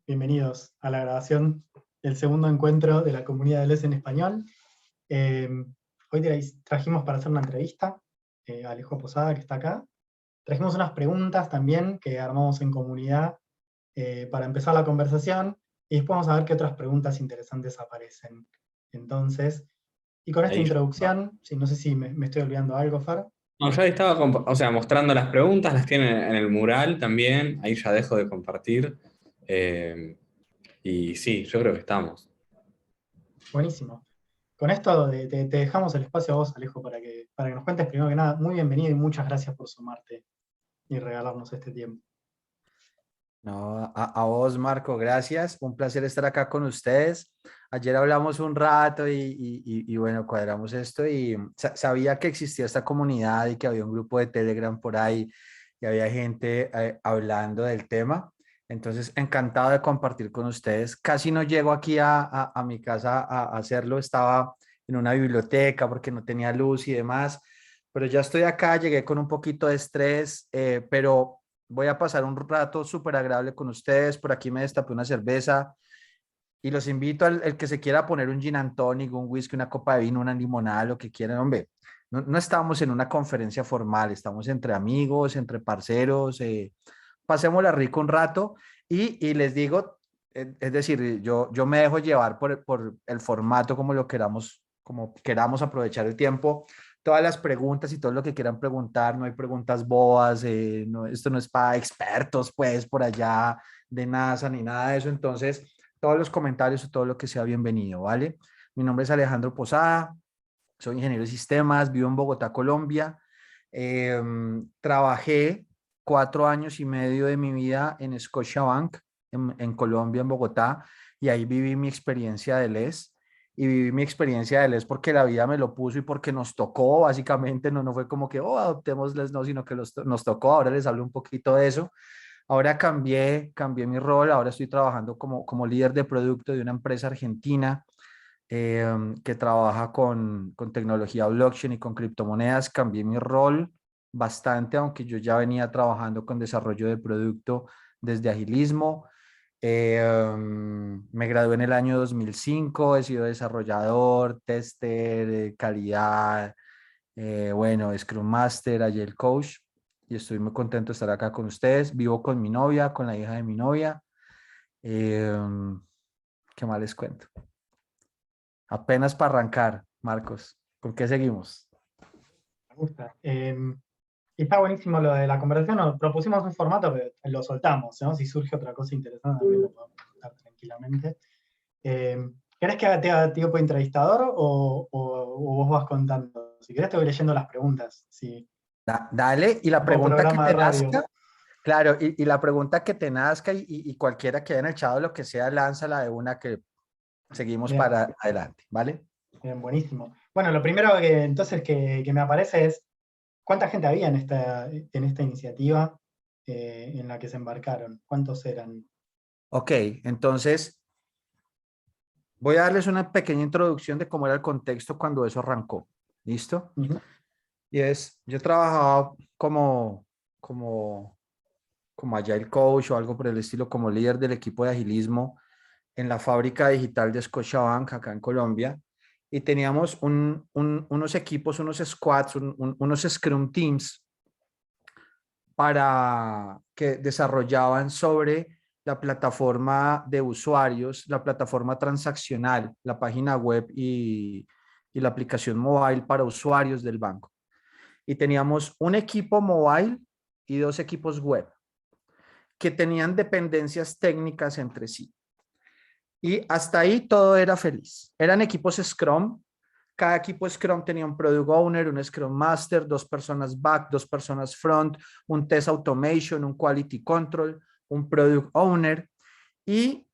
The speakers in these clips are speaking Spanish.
Bienvenidos a la grabación del segundo encuentro de la comunidad de LES en español. Eh, Hoy trajimos para hacer una entrevista a Alejo Posada, que está acá. Trajimos unas preguntas también que armamos en comunidad para empezar la conversación y después vamos a ver qué otras preguntas interesantes aparecen. Entonces, y con esta Ahí ya. introducción, no sé si me estoy olvidando algo, Fer. No, ya estaba, o sea, mostrando las preguntas, las tienen en el mural también, ahí ya dejo de compartir. Eh, y sí, yo creo que estamos. Buenísimo. Con esto te dejamos el espacio a vos, Alejo, para que nos cuentes primero que nada. Muy bienvenido y muchas gracias por sumarte y regalarnos este tiempo. No, a vos, Marco, gracias. Un placer estar acá con ustedes. Ayer hablamos un rato y bueno, cuadramos esto y sabía que existía esta comunidad y que había un grupo de Telegram por ahí y había gente hablando del tema. Entonces, encantado de compartir con ustedes. Casi no llego aquí a mi casa a hacerlo. Estaba en una biblioteca porque no tenía luz y demás, pero ya estoy acá. Llegué con un poquito de estrés, pero voy a pasar un rato súper agradable con ustedes. Por aquí me destapé una cerveza y los invito al el que se quiera poner un gin and tonic, un whisky, una copa de vino, una limonada, lo que quieran. Hombre, no estamos en una conferencia formal, estamos entre amigos, entre parceros. Pasémosla rico un rato y les digo, es decir, yo me dejo llevar por el formato como queramos aprovechar el tiempo. Todas las preguntas y todo lo que quieran preguntar, no hay preguntas bobas, esto no es para expertos, pues, por allá de NASA ni nada de eso. Entonces, todos los comentarios o todo lo que sea bienvenido, ¿vale? Mi nombre es Alejandro Posada, soy ingeniero de sistemas, vivo en Bogotá, Colombia. Eh, Trabajé 4 años y medio de mi vida en Scotiabank, en Colombia, en Bogotá, y ahí viví mi experiencia de LES. Y viví mi experiencia de LES porque la vida me lo puso y porque nos tocó, básicamente. No fue como que, oh, adoptemos LES, no, sino que nos tocó. Ahora les hablo un poquito de eso. Ahora cambié mi rol, ahora estoy trabajando como líder de producto de una empresa argentina que trabaja con tecnología blockchain y con criptomonedas. Cambié mi rol bastante, aunque yo ya venía trabajando con desarrollo de producto desde agilismo. Me gradué en el año 2005, he sido desarrollador, tester, calidad, bueno, Scrum Master, Agile Coach, y estoy muy contento de estar acá con ustedes. Vivo con mi novia, con la hija de mi novia. Eh, ¿Qué más les cuento? Apenas para arrancar, Marcos. ¿Con qué seguimos? Me gusta. Y está buenísimo lo de la conversación. Nos propusimos un formato, pero lo soltamos, ¿no? Si surge otra cosa interesante, también lo podemos contar tranquilamente. ¿Querés que te haga tipo entrevistador o vos vas contando? Si querés, te voy leyendo las preguntas. Sí. Dale, y la Tipo pregunta que programa de te radio. nazca, claro, y la pregunta que te nazca y cualquiera que haya en el chat, lo que sea, lánzala de una que seguimos Bien, para adelante, ¿vale? bien, buenísimo. Bueno, lo primero que me aparece es cuánta gente había en esta iniciativa en la que se embarcaron. ¿Cuántos eran? Ok, entonces voy a darles una pequeña introducción de cómo era el contexto cuando eso arrancó. ¿Listo? Ujú. Yo trabajaba como, como Agile Coach o algo por el estilo, como líder del equipo de agilismo en la fábrica digital de Scotiabank acá en Colombia. Y teníamos unos equipos, unos squads, unos Scrum Teams para que desarrollaban sobre la plataforma de usuarios, la plataforma transaccional, la página web y la aplicación mobile para usuarios del banco. Y teníamos un equipo mobile y dos equipos web que tenían dependencias técnicas entre sí. Y hasta ahí todo era feliz. Eran equipos Scrum. Cada equipo Scrum tenía un Product Owner, un Scrum Master, 2 personas back, 2 personas front, un Test Automation, un Quality Control, un Product Owner. Y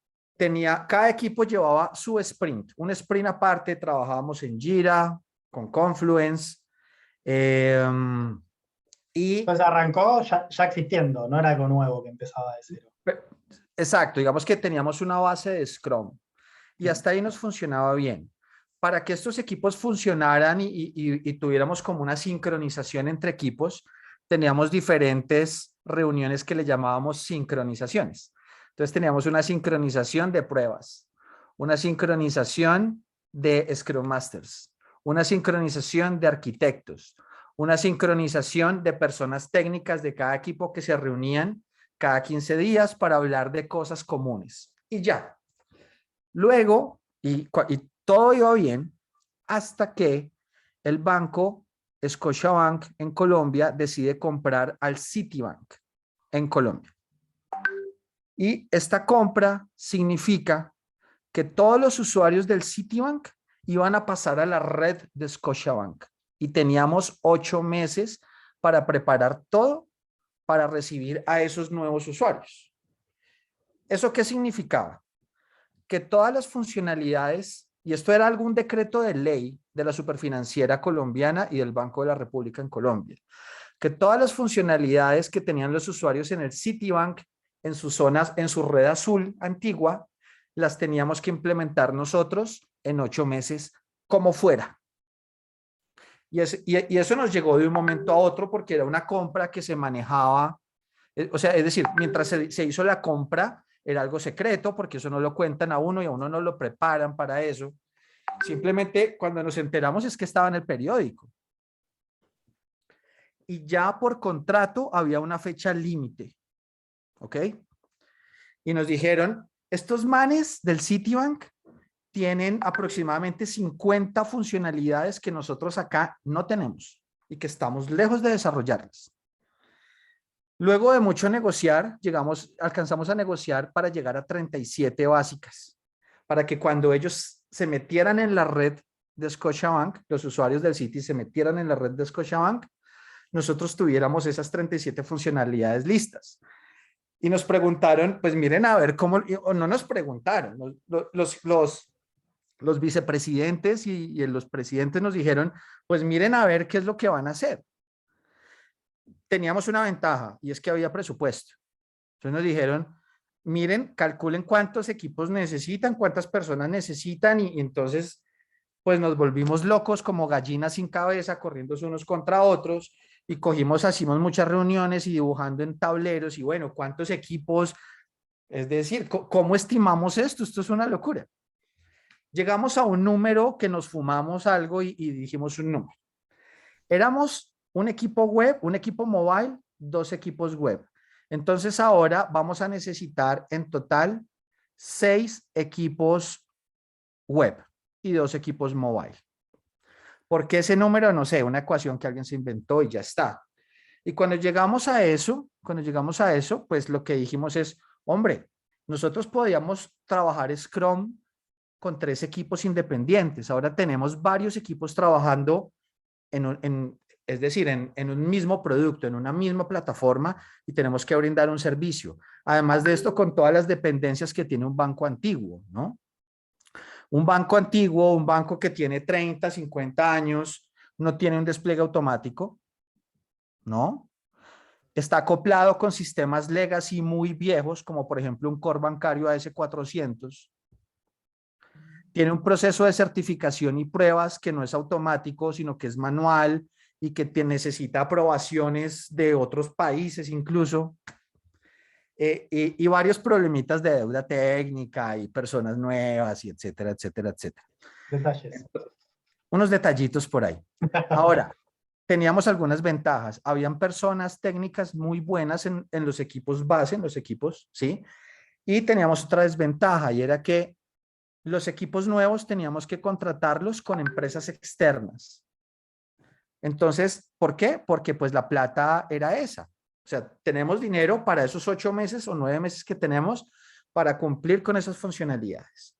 cada equipo llevaba su sprint. Un sprint aparte, trabajábamos en Jira, con Confluence. Eh, y Entonces arrancó ya existiendo, no era algo nuevo que empezaba de cero. Exacto, digamos que teníamos una base de Scrum y Bien. hasta ahí nos funcionaba bien. Para que estos equipos funcionaran y tuviéramos como una sincronización entre equipos, teníamos diferentes reuniones que le llamábamos sincronizaciones. Entonces teníamos una sincronización de pruebas, una sincronización de Scrum Masters, una sincronización de arquitectos, una sincronización de personas técnicas de cada equipo que se reunían cada 15 días para hablar de cosas comunes. Y ya. Luego, y todo iba bien hasta que el banco Scotiabank en Colombia decide comprar al Citibank en Colombia. Y esta compra significa que todos los usuarios del Citibank iban a pasar a la red de Scotiabank. Y teníamos 8 meses para preparar todo para recibir a esos nuevos usuarios. ¿Eso qué significaba? Que todas las funcionalidades, y esto era algún decreto de ley de la Superfinanciera colombiana y del Banco de la República en Colombia, que todas las funcionalidades que tenían los usuarios en el Citibank, en sus zonas, en su red azul antigua, las teníamos que implementar nosotros en 8 meses como fuera. Y eso nos llegó de un momento a otro porque era una compra que se manejaba, o sea, es decir, mientras se hizo la compra, era algo secreto porque eso no lo cuentan a uno y a uno no lo preparan para eso. Simplemente cuando nos enteramos es que estaba en el periódico. Y ya por contrato había una fecha límite. ¿Ok? Y nos dijeron, estos manes del Citibank tienen aproximadamente 50 funcionalidades que nosotros acá no tenemos y que estamos lejos de desarrollarlas. Luego de mucho negociar, alcanzamos a negociar para llegar a 37 básicas, para que cuando ellos se metieran en la red de Scotiabank, los usuarios del Citi se metieran en la red de Scotiabank, nosotros tuviéramos esas 37 funcionalidades listas. Y nos preguntaron, pues miren a ver cómo, o no nos preguntaron, los vicepresidentes y los presidentes nos dijeron, pues miren a ver qué es lo que van a hacer. Teníamos una ventaja y es que había presupuesto. Entonces nos dijeron, miren, calculen cuántos equipos necesitan, cuántas personas necesitan y entonces pues nos volvimos locos como gallinas sin cabeza, corriendo unos contra otros y hicimos muchas reuniones y dibujando en tableros y bueno, cuántos equipos, es decir, ¿cómo estimamos esto? Esto es una locura. Llegamos a un número que nos fumamos algo y dijimos un número. Éramos un equipo web, un equipo mobile, 2 equipos web. Entonces ahora vamos a necesitar en total 6 equipos web y 2 equipos mobile. ¿Por qué ese número? No sé, una ecuación que alguien se inventó y ya está. Y cuando llegamos a eso, pues lo que dijimos es, hombre, nosotros podíamos trabajar Scrum con 3 equipos independientes. Ahora tenemos varios equipos trabajando es decir, en un mismo producto, en una misma plataforma y tenemos que brindar un servicio. Además de esto, con todas las dependencias que tiene un banco antiguo, ¿no? Un banco antiguo, un banco que tiene 30, 50 años, no tiene un despliegue automático, ¿no? Está acoplado con sistemas legacy muy viejos, como por ejemplo un core bancario AS400. Tiene un proceso de certificación y pruebas que no es automático, sino que es manual y que necesita aprobaciones de otros países incluso. Y varios problemitas de deuda técnica y personas nuevas y etcétera, etcétera, etcétera. Detalles. Unos detallitos por ahí. Ahora, teníamos algunas ventajas. Habían personas técnicas muy buenas en los equipos base, en los equipos, ¿sí? Y teníamos otra desventaja y era que los equipos nuevos teníamos que contratarlos con empresas externas. Entonces, ¿por qué? Porque pues la plata era esa. O sea, tenemos dinero para esos 8 meses o 9 meses que tenemos para cumplir con esas funcionalidades.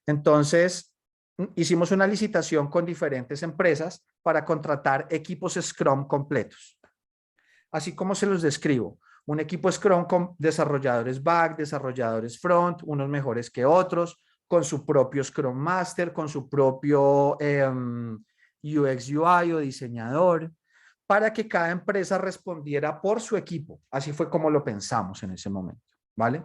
Entonces, hicimos una licitación con diferentes empresas para contratar equipos Scrum completos. Así como se los describo. Un equipo Scrum con desarrolladores back, desarrolladores front, unos mejores que otros, con su propio Scrum Master, con su propio UX UI o diseñador, para que cada empresa respondiera por su equipo. Así fue como lo pensamos en ese momento, ¿vale?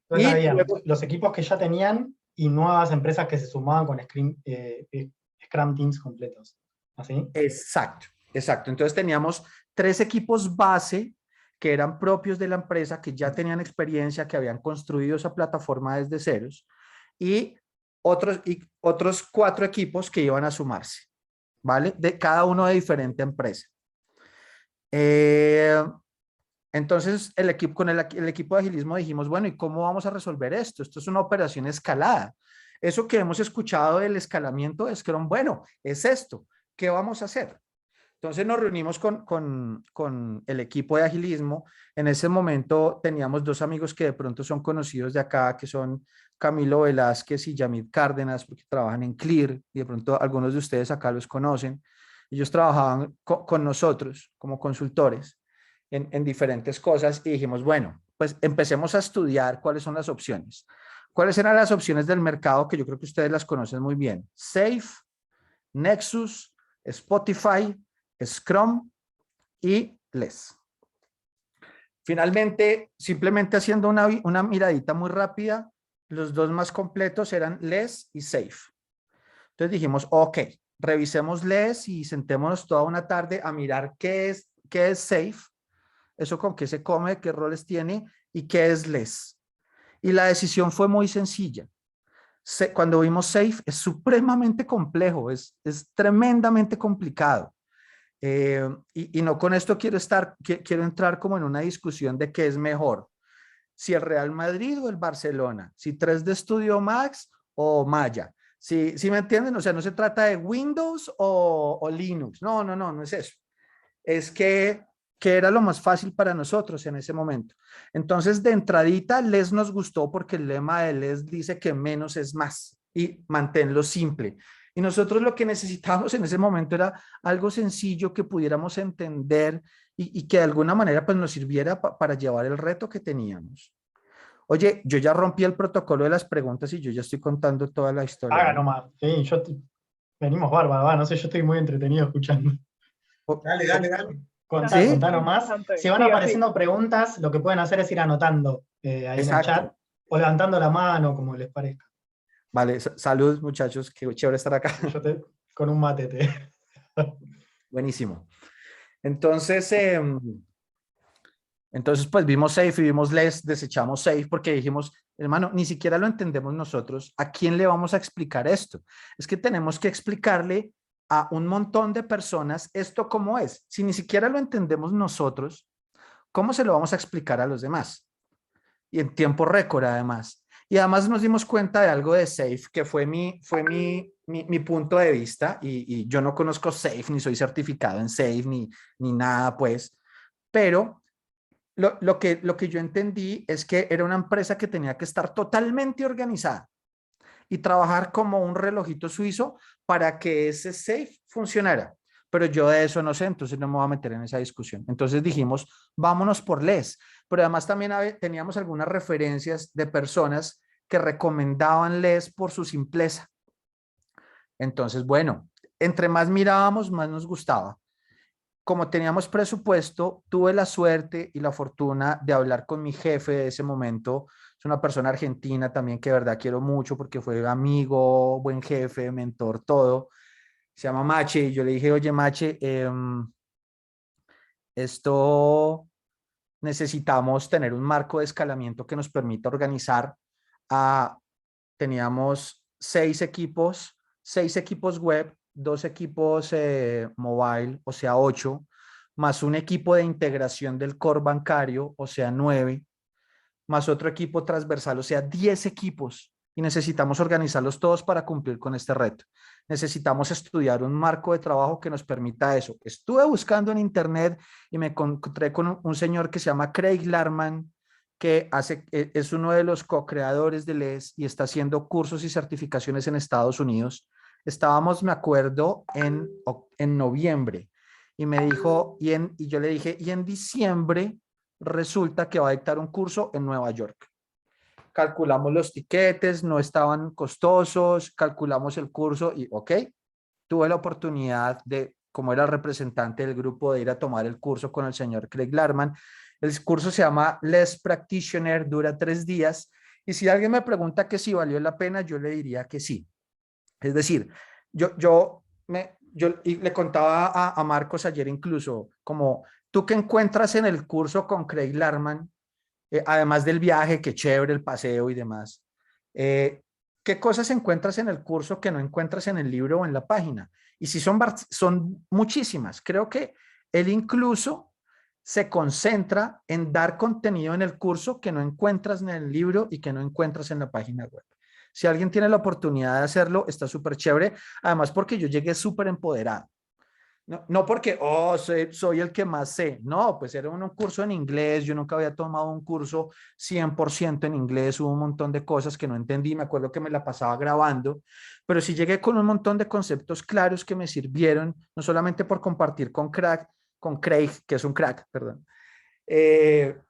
Entonces habían los equipos que ya tenían y nuevas empresas que se sumaban con Scrum Teams completos. ¿Así? Exacto, exacto. Entonces teníamos 3 equipos base que eran propios de la empresa, que ya tenían experiencia, que habían construido esa plataforma desde ceros, y otros 4 equipos que iban a sumarse, ¿vale? De cada uno de diferente empresa. Entonces, con el equipo de agilismo dijimos, bueno, ¿y cómo vamos a resolver esto? Esto es una operación escalada. Eso que hemos escuchado del escalamiento de Scrum, bueno, es esto. ¿Qué vamos a hacer? Entonces nos reunimos con el equipo de agilismo. En ese momento teníamos 2 amigos que de pronto son conocidos de acá, que son Camilo Velázquez y Yamid Cárdenas, porque trabajan en Clear, y de pronto algunos de ustedes acá los conocen. Ellos trabajaban con nosotros como consultores en diferentes cosas y dijimos, bueno, pues empecemos a estudiar cuáles son las opciones. ¿Cuáles eran las opciones del mercado? Que yo creo que ustedes las conocen muy bien. Safe, Nexus, Spotify, Scrum y Less. Finalmente, simplemente haciendo una miradita muy rápida, los 2 más completos eran Less y Safe. Entonces dijimos, ok, revisemos Less y sentémonos toda una tarde a mirar qué es Safe, eso con qué se come, qué roles tiene y qué es Less. Y la decisión fue muy sencilla. Cuando vimos Safe es supremamente complejo, es tremendamente complicado. Y no con esto quiero entrar como en una discusión de qué es mejor, si el Real Madrid o el Barcelona, si 3D Studio Max o Maya, si me entienden, o sea, no se trata de Windows o Linux, no es eso, es que era lo más fácil para nosotros en ese momento. Entonces, de entradita, Les nos gustó porque el lema de Les dice que menos es más y manténlo simple. Y nosotros lo que necesitábamos en ese momento era algo sencillo que pudiéramos entender y que de alguna manera pues nos sirviera para llevar el reto que teníamos. Oye, yo ya rompí el protocolo de las preguntas y yo ya estoy contando toda la historia, Haga ¿no? nomás. Sí, venimos bárbaros, no sé, yo estoy muy entretenido escuchando. Dale, dale, dale. Contá ¿Sí? nomás. Si van Sí, apareciendo preguntas, lo que pueden hacer es ir anotando ahí en el chat Exacto. o levantando la mano, como les parezca. Vale, salud muchachos, qué chévere estar acá. Con un mate te. Buenísimo. Entonces, pues vimos Safe y vimos Less, desechamos Safe porque dijimos, hermano, ni siquiera lo entendemos nosotros. ¿A quién le vamos a explicar esto? Es que tenemos que explicarle a un montón de personas esto cómo es. Si ni siquiera lo entendemos nosotros, ¿cómo se lo vamos a explicar a los demás? Y en tiempo récord además. Y además nos dimos cuenta de algo de Safe, que fue mi punto de vista, y yo no conozco Safe, ni soy certificado en Safe, ni nada, pues, pero lo que yo entendí es que era una empresa que tenía que estar totalmente organizada y trabajar como un relojito suizo para que ese Safe funcionara. Pero yo de eso no sé, entonces no me voy a meter en esa discusión. Entonces dijimos, vámonos por Less. Pero además también teníamos algunas referencias de personas que recomendaban Less por su simpleza. Entonces, bueno, entre más mirábamos, más nos gustaba. Como teníamos presupuesto, tuve la suerte y la fortuna de hablar con mi jefe de ese momento. Es una persona argentina también que de verdad quiero mucho porque fue amigo, buen jefe, mentor, todo. Se llama Mache y yo le dije, oye Mache, esto necesitamos tener un marco de escalamiento que nos permita organizar. Teníamos 6 equipos web, 2 equipos mobile, o sea 8, más un equipo de integración del core bancario, o sea 9, más otro equipo transversal, o sea 10 equipos. Y necesitamos organizarlos todos para cumplir con este reto. Necesitamos estudiar un marco de trabajo que nos permita eso. Estuve buscando en internet y me encontré con un señor que se llama Craig Larman, que es uno de los co-creadores de LES y está haciendo cursos y certificaciones en Estados Unidos. Estábamos, me acuerdo, en noviembre y me dijo, y yo le dije, y en diciembre resulta que va a dictar un curso en Nueva York. Calculamos los tiquetes, no estaban costosos, calculamos el curso y ok, tuve la oportunidad de, como era el representante del grupo, de ir a tomar el curso con el señor Craig Larman. El curso se llama Less Practitioner, dura 3 días y si alguien me pregunta que si valió la pena, yo le diría que sí. Es decir, yo le contaba a Marcos ayer incluso como ¿Tú qué encuentras en el curso con Craig Larman? Además del viaje, que chévere, el paseo y demás. ¿Qué cosas encuentras en el curso que no encuentras en el libro o en la página? Y si son muchísimas. Creo que él incluso se concentra en dar contenido en el curso que no encuentras en el libro y que no encuentras en la página web. Si alguien tiene la oportunidad de hacerlo, está súper chévere. Además, porque yo llegué súper empoderado. No, no porque, soy el que más sé. No, pues era un curso en inglés. Yo nunca había tomado un curso 100% en inglés. Hubo un montón de cosas que no entendí. Me acuerdo que me la pasaba grabando, pero sí llegué con un montón de conceptos claros que me sirvieron, no solamente por compartir con Craig, que es un crack, perdón,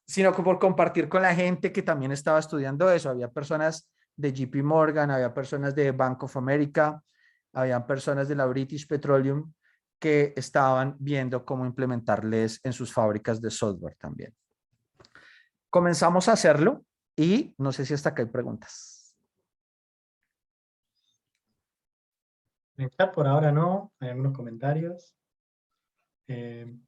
sino que por compartir con la gente que también estaba estudiando eso. Había personas de JP Morgan, había personas de Bank of America, había personas de la British Petroleum que estaban viendo cómo implementarles en sus fábricas de software también. Comenzamos a hacerlo y no sé si hasta acá hay preguntas. En el chat por ahora no, hay algunos comentarios. Pueden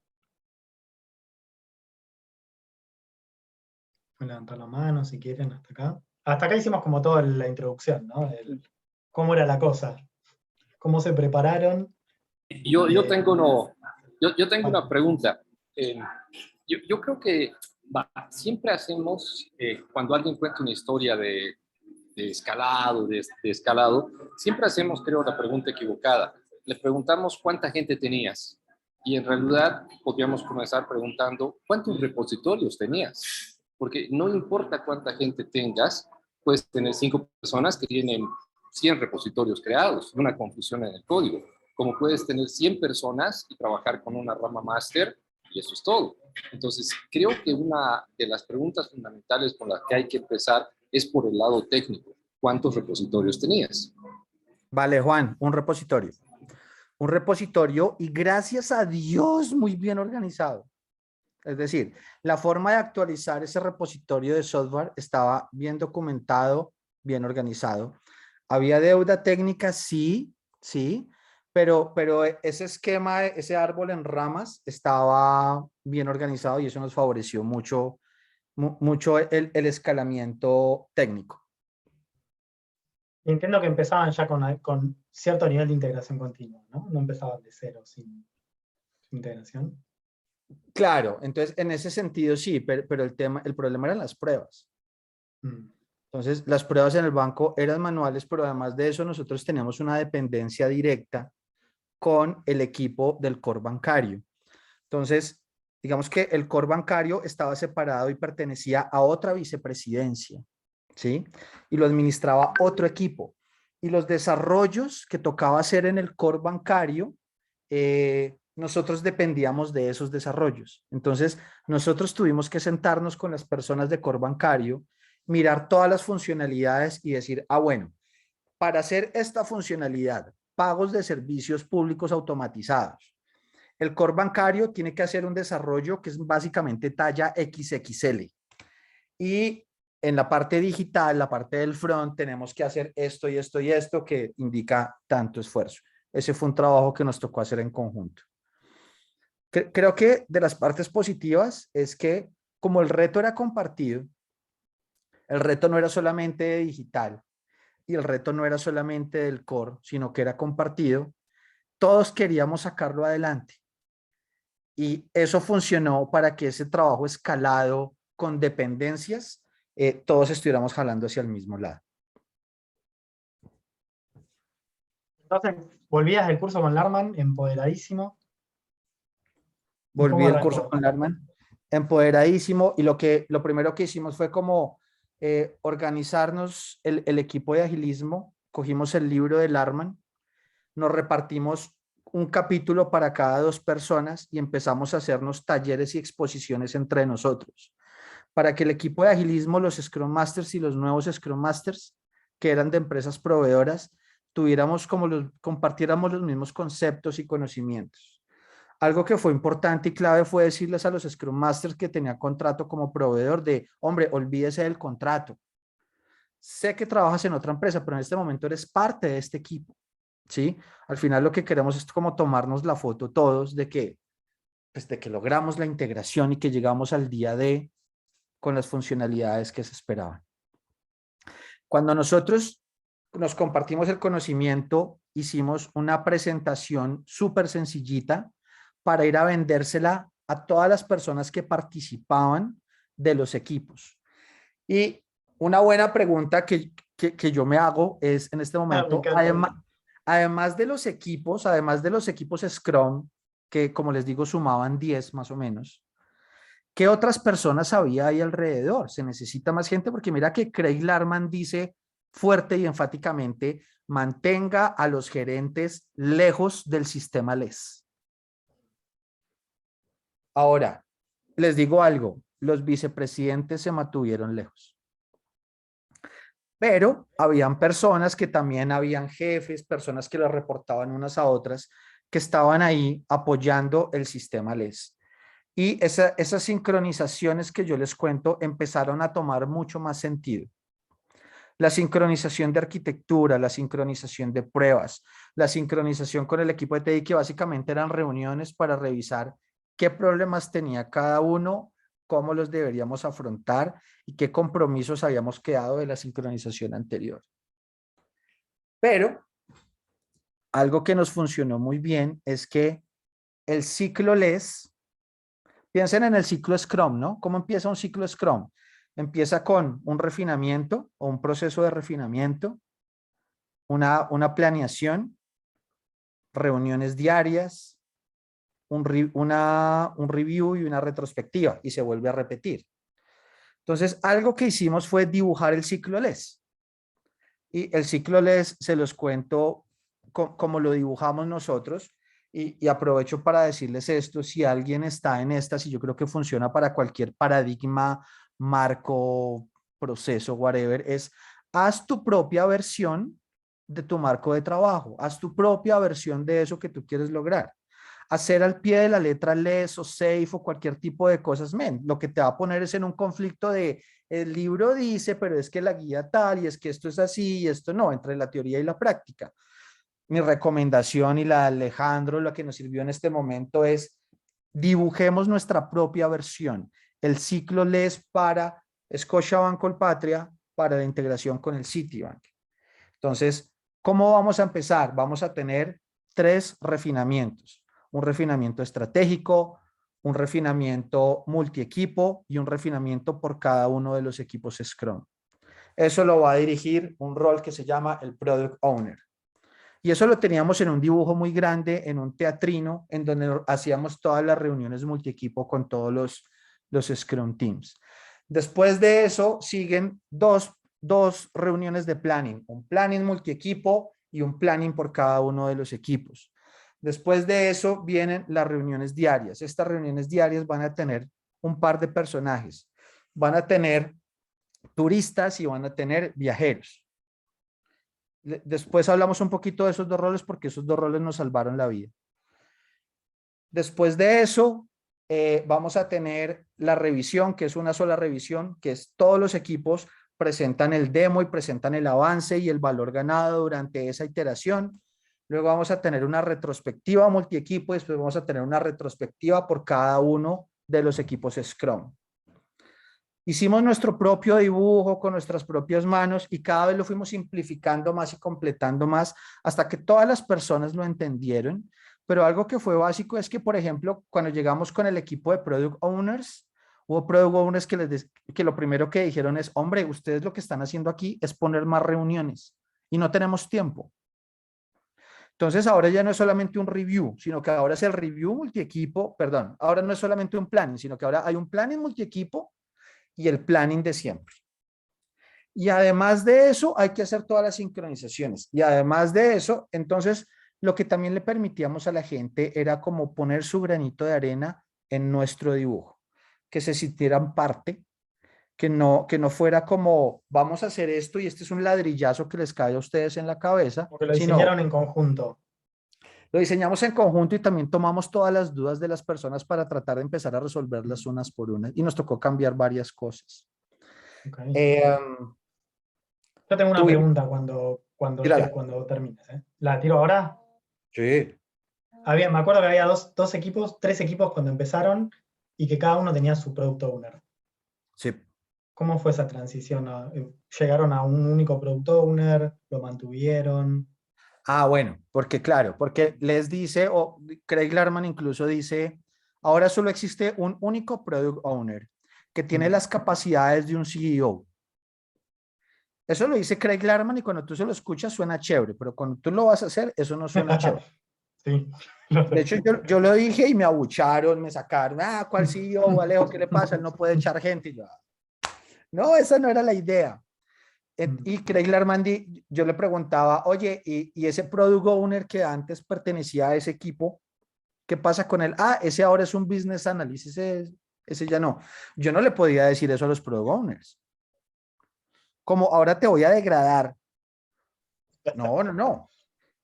levantar la mano si quieren hasta acá. Hasta acá hicimos como toda la introducción, ¿no? Cómo era la cosa, cómo se prepararon. Yo tengo una pregunta. Yo creo que siempre hacemos, cuando alguien cuenta una historia de escalado, de escalado, siempre hacemos, creo, la pregunta equivocada. Le preguntamos cuánta gente tenías y en realidad podríamos comenzar preguntando cuántos repositorios tenías, porque no importa cuánta gente tengas, puedes tener 5 personas que tienen 100 repositorios creados, una confusión en el código, como puedes tener 100 personas y trabajar con una rama máster y eso es todo. Entonces, creo que una de las preguntas fundamentales con las que hay que empezar es por el lado técnico. ¿Cuántos repositorios tenías? Vale, Juan, un repositorio. Un repositorio y gracias a Dios muy bien organizado. Es decir, la forma de actualizar ese repositorio de software estaba bien documentado, bien organizado. ¿Había deuda técnica? Sí, sí, pero ese esquema, ese árbol en ramas estaba bien organizado y eso nos favoreció mucho, mucho el escalamiento técnico. Entiendo que empezaban ya con cierto nivel de integración continua, ¿no? No empezaban de cero sin integración. Claro, entonces en ese sentido sí, pero el problema eran las pruebas. Entonces, las pruebas en el banco eran manuales, pero además de eso nosotros teníamos una dependencia directa con el equipo del core bancario. Entonces, digamos que el core bancario estaba separado y pertenecía a otra vicepresidencia, ¿sí? Y lo administraba otro equipo. Y los desarrollos que tocaba hacer en el core bancario, nosotros dependíamos de esos desarrollos. Entonces, nosotros tuvimos que sentarnos con las personas de core bancario, mirar todas las funcionalidades y decir, bueno, para hacer esta funcionalidad, pagos de servicios públicos automatizados, el core bancario tiene que hacer un desarrollo que es básicamente talla XXL. Y en la parte digital, la parte del front, tenemos que hacer esto y esto y esto que indica tanto esfuerzo. Ese fue un trabajo que nos tocó hacer en conjunto. Creo que de las partes positivas es que como el reto era compartido, el reto no era solamente digital y el reto no era solamente del core, sino que era compartido, todos queríamos sacarlo adelante. Y eso funcionó para que ese trabajo escalado con dependencias, todos estuviéramos jalando hacia el mismo lado. Entonces, volvías del curso con Larman, empoderadísimo. Volví el curso con Larman, empoderadísimo, y lo primero que hicimos fue como organizarnos el equipo de agilismo. Cogimos el libro de Larman, nos repartimos un capítulo para cada 2 personas y empezamos a hacernos talleres y exposiciones entre nosotros para que el equipo de agilismo, los Scrum Masters y los nuevos Scrum Masters que eran de empresas proveedoras, compartiéramos los mismos conceptos y conocimientos. Algo que fue importante y clave fue decirles a los Scrum Masters que tenían contrato como proveedor de, hombre, olvídese del contrato. Sé que trabajas en otra empresa, pero en este momento eres parte de este equipo, ¿sí? Al final lo que queremos es como tomarnos la foto todos de que pues, de que logramos la integración y que llegamos al día D con las funcionalidades que se esperaban. Cuando nosotros nos compartimos el conocimiento, hicimos una presentación súper sencillita para ir a vendérsela a todas las personas que participaban de los equipos. Y una buena pregunta que yo me hago es en este momento, además de los equipos Scrum, que como les digo sumaban 10 más o menos, ¿qué otras personas había ahí alrededor? Se necesita más gente porque mira que Craig Larman dice fuerte y enfáticamente, mantenga a los gerentes lejos del sistema LES. Ahora, les digo algo, los vicepresidentes se mantuvieron lejos. Pero habían personas que también habían jefes, personas que las reportaban unas a otras, que estaban ahí apoyando el sistema LES. Y esas sincronizaciones que yo les cuento empezaron a tomar mucho más sentido. La sincronización de arquitectura, la sincronización de pruebas, la sincronización con el equipo de TI, que básicamente eran reuniones para revisar qué problemas tenía cada uno, cómo los deberíamos afrontar y qué compromisos habíamos quedado de la sincronización anterior. Pero algo que nos funcionó muy bien es que el ciclo LES, piensen en el ciclo Scrum, ¿no? ¿Cómo empieza un ciclo Scrum? Empieza con un refinamiento o un proceso de refinamiento, una planeación, reuniones diarias, un review y una retrospectiva y se vuelve a repetir. Entonces, algo que hicimos fue dibujar el ciclo LES. Y el ciclo LES se los cuento como lo dibujamos nosotros. Y aprovecho para decirles esto, si alguien está en estas, y yo creo que funciona para cualquier paradigma, marco, proceso, whatever, es haz tu propia versión de tu marco de trabajo, haz tu propia versión de eso que tú quieres lograr. Hacer al pie de la letra LES o SAFe o cualquier tipo de cosas, lo que te va a poner es en un conflicto de el libro dice, pero es que la guía tal, y es que esto es así, y esto no, entre la teoría y la práctica. Mi recomendación y la de Alejandro, lo que nos sirvió en este momento es dibujemos nuestra propia versión. El ciclo LES para Scotiabank Colpatria para la integración con el Citibank. Entonces, ¿cómo vamos a empezar? Vamos a tener 3 refinamientos. Un refinamiento estratégico, un refinamiento multiequipo y un refinamiento por cada uno de los equipos Scrum. Eso lo va a dirigir un rol que se llama el Product Owner. Y eso lo teníamos en un dibujo muy grande, en un teatrino, en donde hacíamos todas las reuniones multiequipo con todos los Scrum Teams. Después de eso siguen dos reuniones de planning, un planning multiequipo y un planning por cada uno de los equipos. Después de eso vienen las reuniones diarias. Estas reuniones diarias van a tener un par de personajes. Van a tener turistas y van a tener viajeros. Después hablamos un poquito de esos 2 roles porque esos 2 roles nos salvaron la vida. Después de eso, vamos a tener la revisión, que es una sola revisión, que es todos los equipos presentan el demo y presentan el avance y el valor ganado durante esa iteración. Luego vamos a tener una retrospectiva multiequipo y después vamos a tener una retrospectiva por cada uno de los equipos Scrum. Hicimos nuestro propio dibujo con nuestras propias manos y cada vez lo fuimos simplificando más y completando más hasta que todas las personas lo entendieron. Pero algo que fue básico es que, por ejemplo, cuando llegamos con el equipo de Product Owners, hubo Product Owners que lo primero que dijeron es, hombre, ustedes lo que están haciendo aquí es poner más reuniones y no tenemos tiempo. Entonces ahora ya no es solamente un review, sino que ahora es el review multiequipo, perdón, ahora no es solamente un planning, sino que ahora hay un planning multiequipo y el planning de siempre. Y además de eso, hay que hacer todas las sincronizaciones. Y además de eso, entonces, lo que también le permitíamos a la gente era como poner su granito de arena en nuestro dibujo, que se sintieran parte, que no fuera como, vamos a hacer esto y este es un ladrillazo que les cae a ustedes en la cabeza. Porque lo diseñaron en conjunto. Lo diseñamos en conjunto y también tomamos todas las dudas de las personas para tratar de empezar a resolverlas unas por unas. Y nos tocó cambiar varias cosas. Okay. Yo tengo una pregunta cuando termines. ¿La tiro ahora? Sí. Me acuerdo que había dos equipos, 3 equipos cuando empezaron, y que cada uno tenía su product owner. Sí. ¿Cómo fue esa transición? ¿Llegaron a un único product owner? ¿Lo mantuvieron? Ah, bueno, porque claro, porque les dice, o Craig Larman incluso dice, ahora solo existe un único product owner que tiene las capacidades de un CEO. Eso lo dice Craig Larman y cuando tú se lo escuchas suena chévere, pero cuando tú lo vas a hacer, eso no suena chévere. Sí. De hecho, yo lo dije y me abucharon, me sacaron, ¿cuál CEO, Alejo? ¿Qué le pasa? Él no puede echar gente. Y yo, no, esa no era la idea. Y Craig Larman, yo le preguntaba, oye, ¿y ese product owner que antes pertenecía a ese equipo, qué pasa con él? Ese ahora es un business analyst, ese ya no. Yo no le podía decir eso a los product owners. Como ahora te voy a degradar. No, no, no.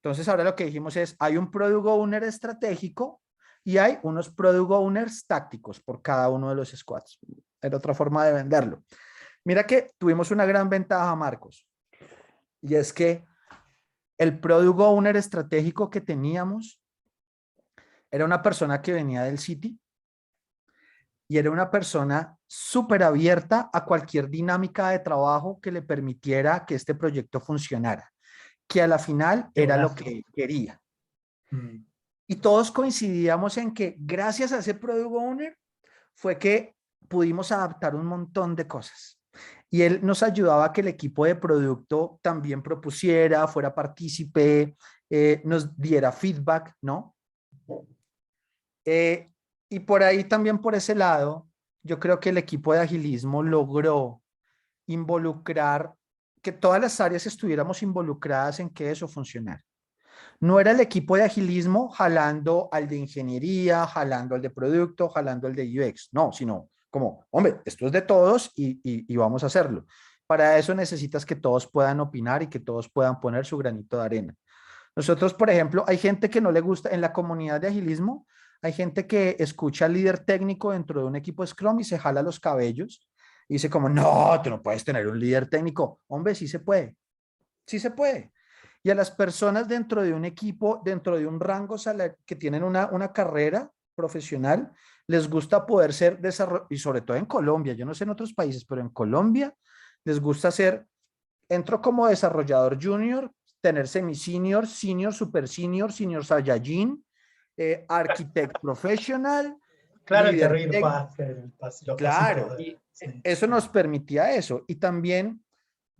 Entonces ahora lo que dijimos es, hay un product owner estratégico y hay unos product owners tácticos por cada uno de los squads. Era otra forma de venderlo. Mira que tuvimos una gran ventaja, Marcos, y es que el product owner estratégico que teníamos era una persona que venía del City y era una persona súper abierta a cualquier dinámica de trabajo que le permitiera que este proyecto funcionara, que a la final Qué era lo buenazo. que quería. Mm. Y todos coincidíamos en que gracias a ese product owner fue que pudimos adaptar un montón de cosas. Y él nos ayudaba a que el equipo de producto también propusiera, fuera partícipe, nos diera feedback, ¿no? Y por ahí también por ese lado, yo creo que el equipo de agilismo logró involucrar, que todas las áreas estuviéramos involucradas en que eso funcionara. No era el equipo de agilismo jalando al de ingeniería, jalando al de producto, jalando al de UX, no, sino como, hombre, esto es de todos y vamos a hacerlo. Para eso necesitas que todos puedan opinar y que todos puedan poner su granito de arena. Nosotros, por ejemplo, hay gente que no le gusta, en la comunidad de agilismo, hay gente que escucha al líder técnico dentro de un equipo Scrum y se jala los cabellos y dice como, no, tú no puedes tener un líder técnico. Hombre, sí se puede, sí se puede. Y a las personas dentro de un equipo, dentro de un rango que tienen una carrera profesional, les gusta poder ser desarrollado, y sobre todo en Colombia, yo no sé en otros países, pero en Colombia les gusta ser, entro como desarrollador junior, tener semi-senior, senior, super senior, senior Saiyajin, architect professional, Claro, el líder career tech, path, los claro, pasitos. y Sí. eso nos permitía eso. Y también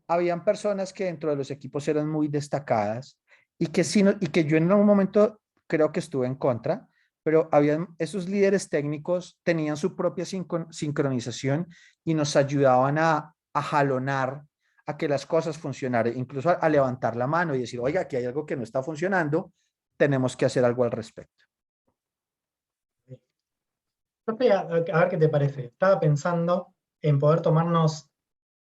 habían personas que dentro de los equipos eran muy destacadas y que, y que yo en algún momento creo que estuve en contra, pero habían esos líderes técnicos tenían su propia sincronización y nos ayudaban a jalonar a que las cosas funcionaran, incluso a levantar la mano y decir, oiga, aquí hay algo que no está funcionando, tenemos que hacer algo al respecto. Profe, a ver qué te parece. Estaba pensando en poder tomarnos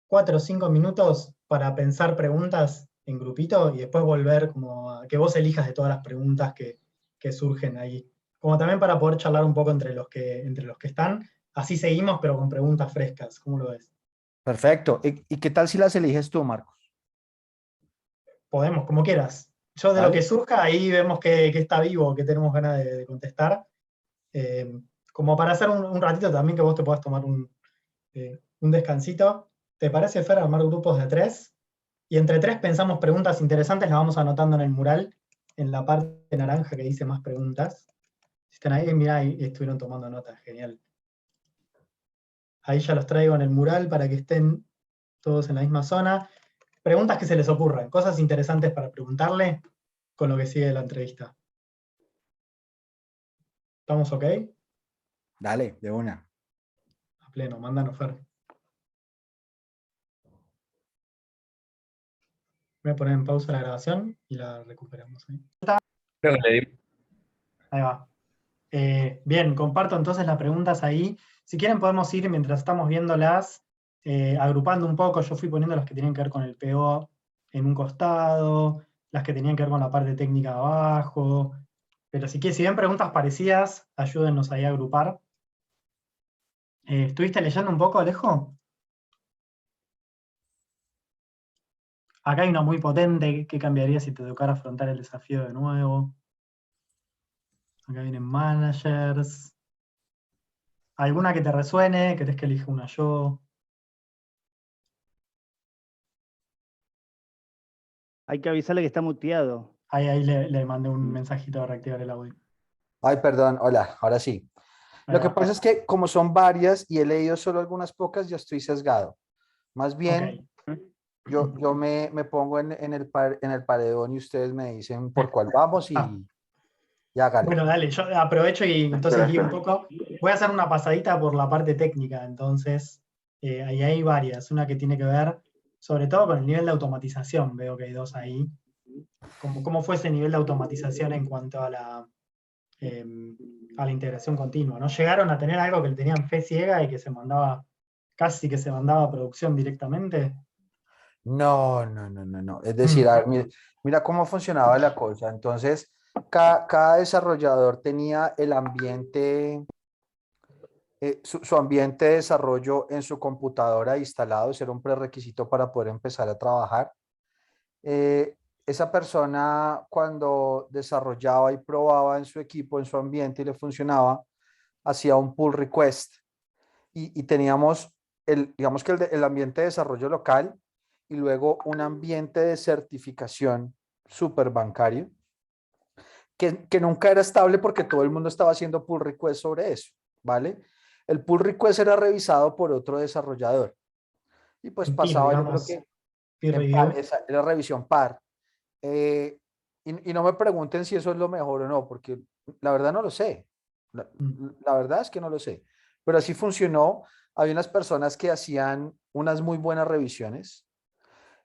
4 o 5 minutos para pensar preguntas en grupito y después volver como a que vos elijas de todas las preguntas que surgen ahí. Como también para poder charlar un poco entre los que están. Así seguimos, pero con preguntas frescas. ¿Cómo lo ves? Perfecto. ¿Y qué tal si las eliges tú, Marcos? Podemos, como quieras. Yo de lo que ¿Vale? surja, ahí vemos que está vivo, que tenemos ganas de contestar. Eh, como para hacer un ratito también que vos te puedas tomar un descansito. ¿Te parece, Fer, armar grupos de 3? Y entre 3 pensamos preguntas interesantes, las vamos anotando en el mural, en la parte naranja que dice más preguntas. Si están ahí, mirá, ahí estuvieron tomando notas, genial. Ahí ya los traigo en el mural para que estén todos en la misma zona. Preguntas que se les ocurran, cosas interesantes para preguntarle con lo que sigue la entrevista. ¿Estamos ok? Dale, de una. A pleno, mándanos, Fer. Voy a poner en pausa la grabación y la recuperamos. Creo que le di- Ahí va. Bien, comparto entonces las preguntas ahí. Si quieren podemos ir mientras estamos viéndolas, agrupando un poco. Yo fui poniendo las que tenían que ver con el PO en un costado, las que tenían que ver con la parte técnica de abajo. Pero si ven preguntas parecidas, ayúdennos ahí a agrupar. ¿Estuviste leyendo un poco, Alejo? Acá hay una muy potente. ¿Qué cambiaría si te tocara afrontar el desafío de nuevo? Acá vienen managers. ¿Alguna que te resuene? ¿Querés que elija una yo? Hay que avisarle que está muteado. Ahí le mandé un mensajito de reactivar el audio. Ay, perdón, hola, ahora sí. Ahí Lo que va. pasa es que como son varias y he leído solo algunas pocas, ya estoy sesgado. Más bien, Ok. yo me pongo en el paredón y ustedes me dicen por cuál vamos y hágale. Bueno, dale, yo aprovecho y entonces guío un poco. Voy a hacer una pasadita por la parte técnica, entonces ahí hay varias. Una que tiene que ver sobre todo con el nivel de automatización, veo que hay dos ahí. ¿Cómo fue ese nivel de automatización en cuanto a la integración continua? ¿No llegaron a tener algo que le tenían fe ciega y que se mandaba, casi que se mandaba a producción directamente? No. Es decir, a ver, mira cómo funcionaba la cosa. Entonces, cada desarrollador tenía el ambiente, su ambiente de desarrollo en su computadora instalado, ese era un prerequisito para poder empezar a trabajar. Esa persona cuando desarrollaba y probaba en su equipo, en su ambiente y le funcionaba, hacía un pull request y teníamos digamos que el ambiente de desarrollo local y luego un ambiente de certificación super bancario que nunca era estable porque todo el mundo estaba haciendo pull request sobre eso, ¿vale? El pull request era revisado por otro desarrollador y pues En PIR, pasaba, yo creo digamos, que peer en par, review. esa era revisión par. Y no me pregunten si eso es lo mejor o no, porque la verdad no lo sé. La, la verdad es que no lo sé. Pero así funcionó. Había unas personas que hacían unas muy buenas revisiones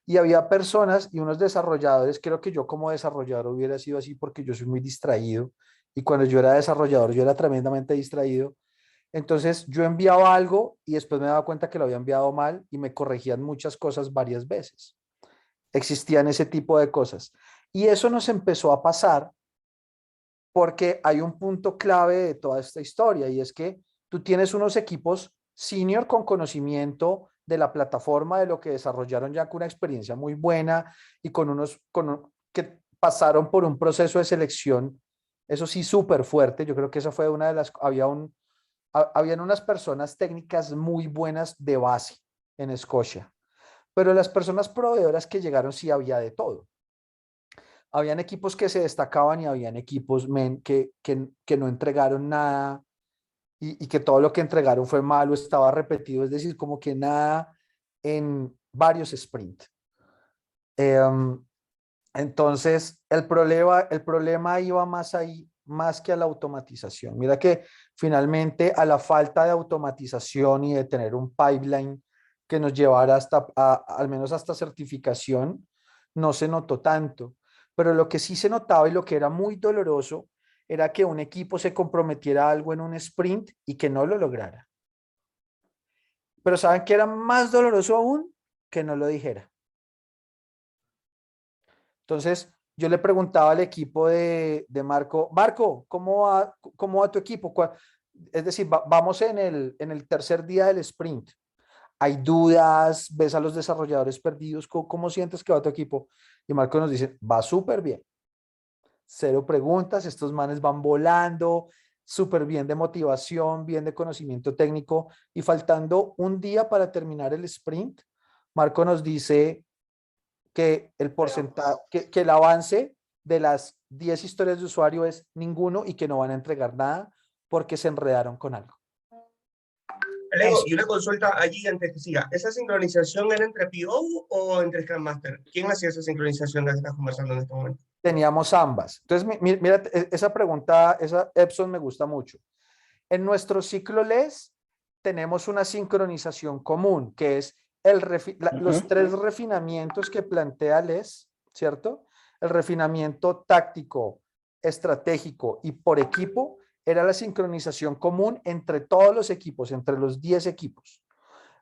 y había personas y unos desarrolladores, creo que yo como desarrollador hubiera sido así porque yo soy muy distraído y cuando yo era desarrollador yo era tremendamente distraído. Entonces yo enviaba algo y después me daba cuenta que lo había enviado mal y me corregían muchas cosas varias veces. Existían ese tipo de cosas. Y eso nos empezó a pasar porque hay un punto clave de toda esta historia y es que tú tienes unos equipos senior con conocimiento de la plataforma, de lo que desarrollaron ya con una experiencia muy buena y que pasaron por un proceso de selección, eso sí, súper fuerte. Yo creo que esa fue una de las, habían unas personas técnicas muy buenas de base en Escocia, pero las personas proveedoras que llegaron sí había de todo. Habían equipos que se destacaban y habían equipos que no entregaron nada y que todo lo que entregaron fue malo, estaba repetido, es decir, como que nada en varios sprints. Entonces, el problema iba más ahí, más que a la automatización. Mira que finalmente a la falta de automatización y de tener un pipeline que nos llevara al menos hasta certificación, no se notó tanto. Pero lo que sí se notaba y lo que era muy doloroso era que un equipo se comprometiera a algo en un sprint y que no lo lograra. Pero ¿saben qué era más doloroso aún? Que no lo dijera. Entonces, yo le preguntaba al equipo de Marco, Marco, cómo va tu equipo? Es decir, vamos en el tercer día del sprint. ¿Hay dudas? ¿Ves a los desarrolladores perdidos? ¿Cómo sientes que va tu equipo? Y Marco nos dice, va súper bien. Cero preguntas, estos manes van volando, súper bien de motivación, bien de conocimiento técnico. Y faltando un día para terminar el sprint, Marco nos dice que el porcentaje, que el avance de las 10 historias de usuario es ninguno y que no van a entregar nada porque se enredaron con algo. Lego, y una consulta allí antes que siga. ¿Esa sincronización era entre PO o entre Scrum Master? ¿Quién hacía esa sincronización que estás conversando en este momento? Teníamos ambas. Entonces, mira, esa pregunta, esa Epson me gusta mucho. En nuestro ciclo LES tenemos una sincronización común, que es los 3 refinamientos que plantea LES, ¿cierto? El refinamiento táctico, estratégico y por equipo era la sincronización común entre todos los equipos, entre los 10 equipos.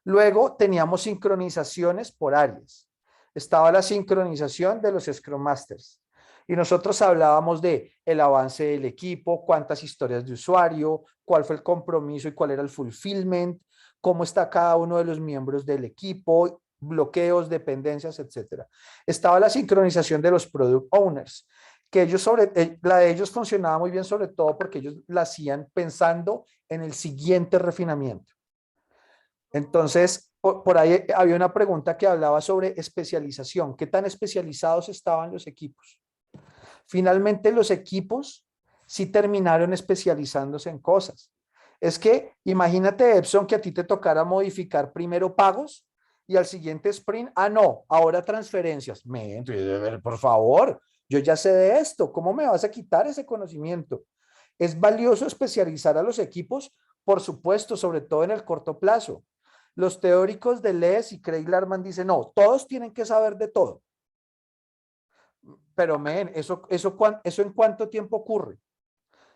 Luego teníamos sincronizaciones por áreas. Estaba la sincronización de los Scrum Masters. Y nosotros hablábamos de el avance del equipo, cuántas historias de usuario, cuál fue el compromiso y cuál era el fulfillment, cómo está cada uno de los miembros del equipo, bloqueos, dependencias, etc. Estaba la sincronización de los product owners, que la de ellos funcionaba muy bien, sobre todo porque ellos la hacían pensando en el siguiente refinamiento. Entonces, por ahí había una pregunta que hablaba sobre especialización. ¿Qué tan especializados estaban los equipos? Finalmente, los equipos sí terminaron especializándose en cosas. Es que imagínate, Epson, que a ti te tocara modificar primero pagos y al siguiente sprint, no, ahora transferencias. Por favor, yo ya sé de esto, ¿cómo me vas a quitar ese conocimiento? Es valioso especializar a los equipos, por supuesto, sobre todo en el corto plazo. Los teóricos de Les y Craig Larman dicen, no, todos tienen que saber de todo. Pero, ¿eso en cuánto tiempo ocurre?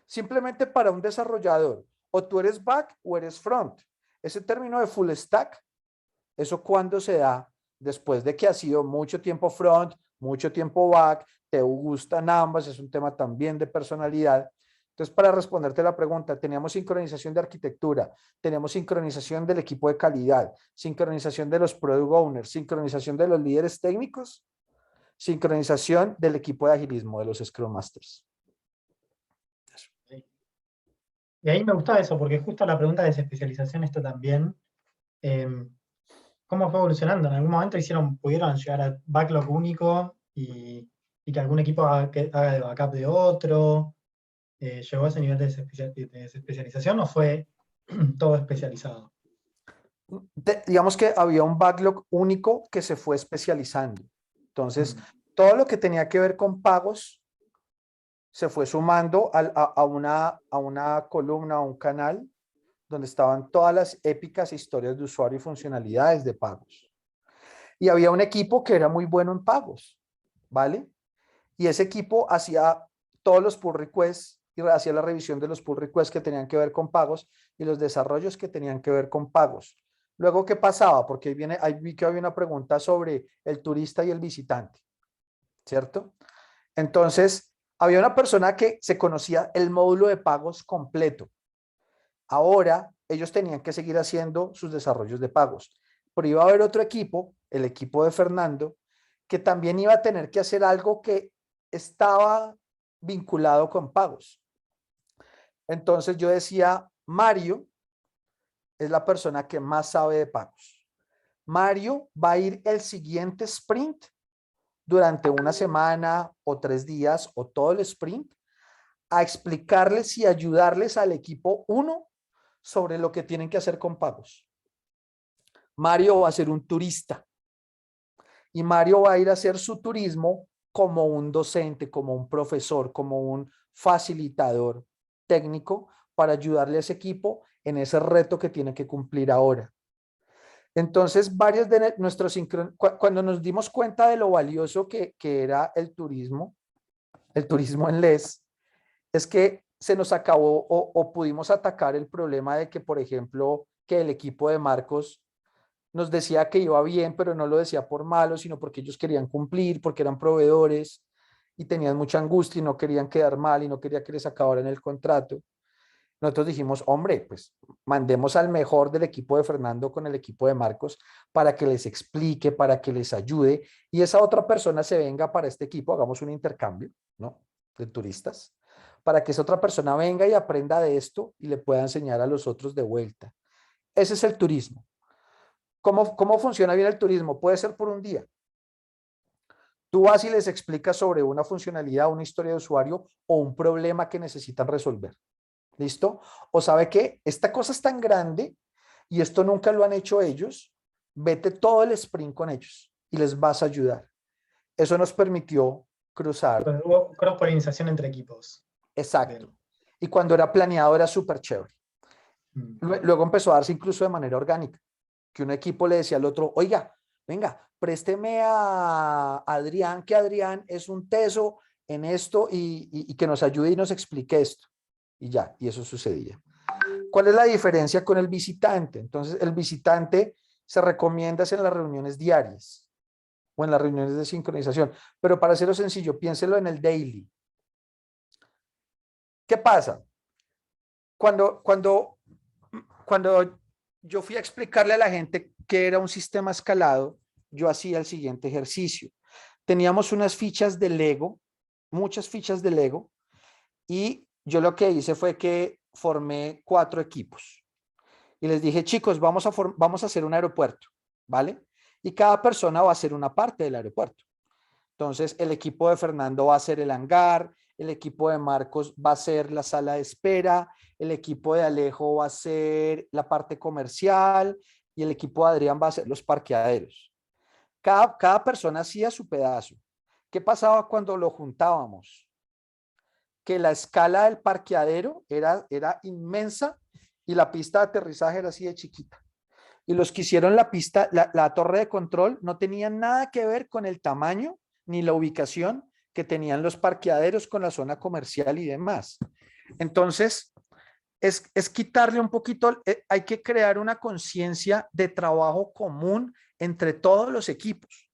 Simplemente para un desarrollador, o tú eres back o eres front. Ese término de full stack, ¿eso cuándo se da? Después de que ha sido mucho tiempo front, mucho tiempo back, te gustan ambas, es un tema también de personalidad. Entonces, para responderte la pregunta, teníamos sincronización de arquitectura, tenemos sincronización del equipo de calidad, sincronización de los product owners, sincronización de los líderes técnicos, sincronización del equipo de agilismo, de los Scrum Masters. Y ahí me gusta eso, porque justo la pregunta de especialización, esto también, ¿cómo fue evolucionando? En algún momento pudieron llegar a backlog único y que algún equipo haga de backup de otro. ¿Llegó a ese nivel de especialización o fue todo especializado? Digamos que había un backlog único que se fue especializando. Entonces, todo lo que tenía que ver con pagos se fue sumando a una columna, a un canal, donde estaban todas las épicas historias de usuario y funcionalidades de pagos. Y había un equipo que era muy bueno en pagos, ¿vale? Y ese equipo hacía todos los pull requests y hacía la revisión de los pull requests que tenían que ver con pagos y los desarrollos que tenían que ver con pagos. Luego, ¿qué pasaba? Porque ahí vi que había una pregunta sobre el turista y el visitante, ¿cierto? Entonces, había una persona que se conocía el módulo de pagos completo. Ahora, ellos tenían que seguir haciendo sus desarrollos de pagos. Pero iba a haber otro equipo, el equipo de Fernando, que también iba a tener que hacer algo que estaba vinculado con pagos. Entonces yo decía, Mario es la persona que más sabe de pagos. Mario va a ir el siguiente sprint durante una semana o 3 días o todo el sprint a explicarles y ayudarles al equipo 1 sobre lo que tienen que hacer con pagos. Mario va a ser un turista y Mario va a ir a hacer su turismo como un docente, como un profesor, como un facilitador técnico para ayudarle a ese equipo en ese reto que tiene que cumplir ahora. Entonces, varios de nuestros cuando nos dimos cuenta de lo valioso que era el turismo en Les, es que se nos acabó o pudimos atacar el problema de que, por ejemplo, que el equipo de Marcos nos decía que iba bien, pero no lo decía por malo, sino porque ellos querían cumplir, porque eran proveedores y tenían mucha angustia y no querían quedar mal y no quería que les acabaran el contrato. Nosotros dijimos, hombre, pues mandemos al mejor del equipo de Fernando con el equipo de Marcos para que les explique, para que les ayude y esa otra persona se venga para este equipo, hagamos un intercambio, ¿no? De turistas, para que esa otra persona venga y aprenda de esto y le pueda enseñar a los otros de vuelta. Ese es el turismo. ¿Cómo funciona bien el turismo? Puede ser por un día. Tú vas y les explicas sobre una funcionalidad, una historia de usuario o un problema que necesitan resolver. ¿Listo? O sabe que esta cosa es tan grande y esto nunca lo han hecho ellos, vete todo el sprint con ellos y les vas a ayudar. Eso nos permitió cruzar. Pues hubo cross-polinización entre equipos. Exacto. Y cuando era planeado era súper chévere. Luego empezó a darse incluso de manera orgánica, que un equipo le decía al otro, oiga, venga, présteme a Adrián, que Adrián es un teso en esto y que nos ayude y nos explique esto. Y ya, y eso sucedía. ¿Cuál es la diferencia con el visitante? Entonces, el visitante se recomienda en las reuniones diarias o en las reuniones de sincronización, pero para hacerlo sencillo, piénselo en el daily. ¿Qué pasa? Cuando yo fui a explicarle a la gente que era un sistema escalado, yo hacía el siguiente ejercicio. Teníamos unas fichas de Lego, muchas fichas de Lego y yo lo que hice fue que formé 4 equipos y les dije, chicos, vamos a hacer un aeropuerto, ¿vale? Y cada persona va a hacer una parte del aeropuerto. Entonces, el equipo de Fernando va a ser el hangar, el equipo de Marcos va a ser la sala de espera, el equipo de Alejo va a ser la parte comercial y el equipo de Adrián va a ser los parqueaderos. Cada persona hacía su pedazo. ¿Qué pasaba cuando lo juntábamos? Que la escala del parqueadero era inmensa y la pista de aterrizaje era así de chiquita. Y los que hicieron la pista, la torre de control, no tenían nada que ver con el tamaño ni la ubicación que tenían los parqueaderos con la zona comercial y demás. Entonces, es quitarle un poquito, hay que crear una conciencia de trabajo común entre todos los equipos.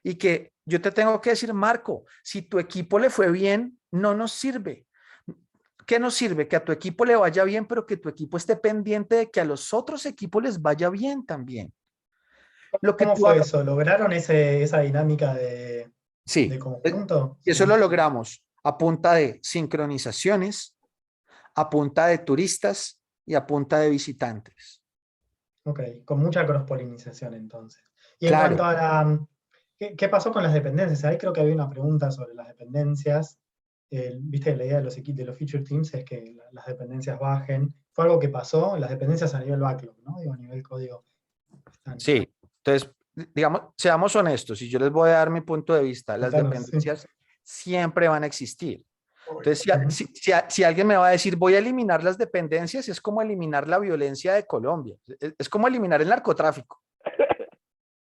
Y que yo te tengo que decir, Marco, si tu equipo le fue bien, no nos sirve. ¿Qué nos sirve? Que a tu equipo le vaya bien, pero que tu equipo esté pendiente de que a los otros equipos les vaya bien también. Lo que ¿Cómo tú fue hagas, eso? ¿Lograron esa dinámica de sí, conjunto? eso Sí. lo logramos a punta de sincronizaciones, a punta de turistas y a punta de visitantes. Ok, con mucha cross-polinización entonces. Y en Claro, cuanto a ¿qué pasó con las dependencias? Ahí creo que había una pregunta sobre las dependencias. Viste, la idea de los feature teams es que las dependencias bajen. ¿Fue algo que pasó? Las dependencias a nivel backlog, ¿no? Digo, a nivel código. Están. sí. Entonces, digamos, seamos honestos, y yo les voy a dar mi punto de vista, las Contanos, sí. dependencias siempre van a existir. Entonces, Ujú. si alguien me va a decir, voy a eliminar las dependencias, es como eliminar la violencia de Colombia. Es como eliminar el narcotráfico.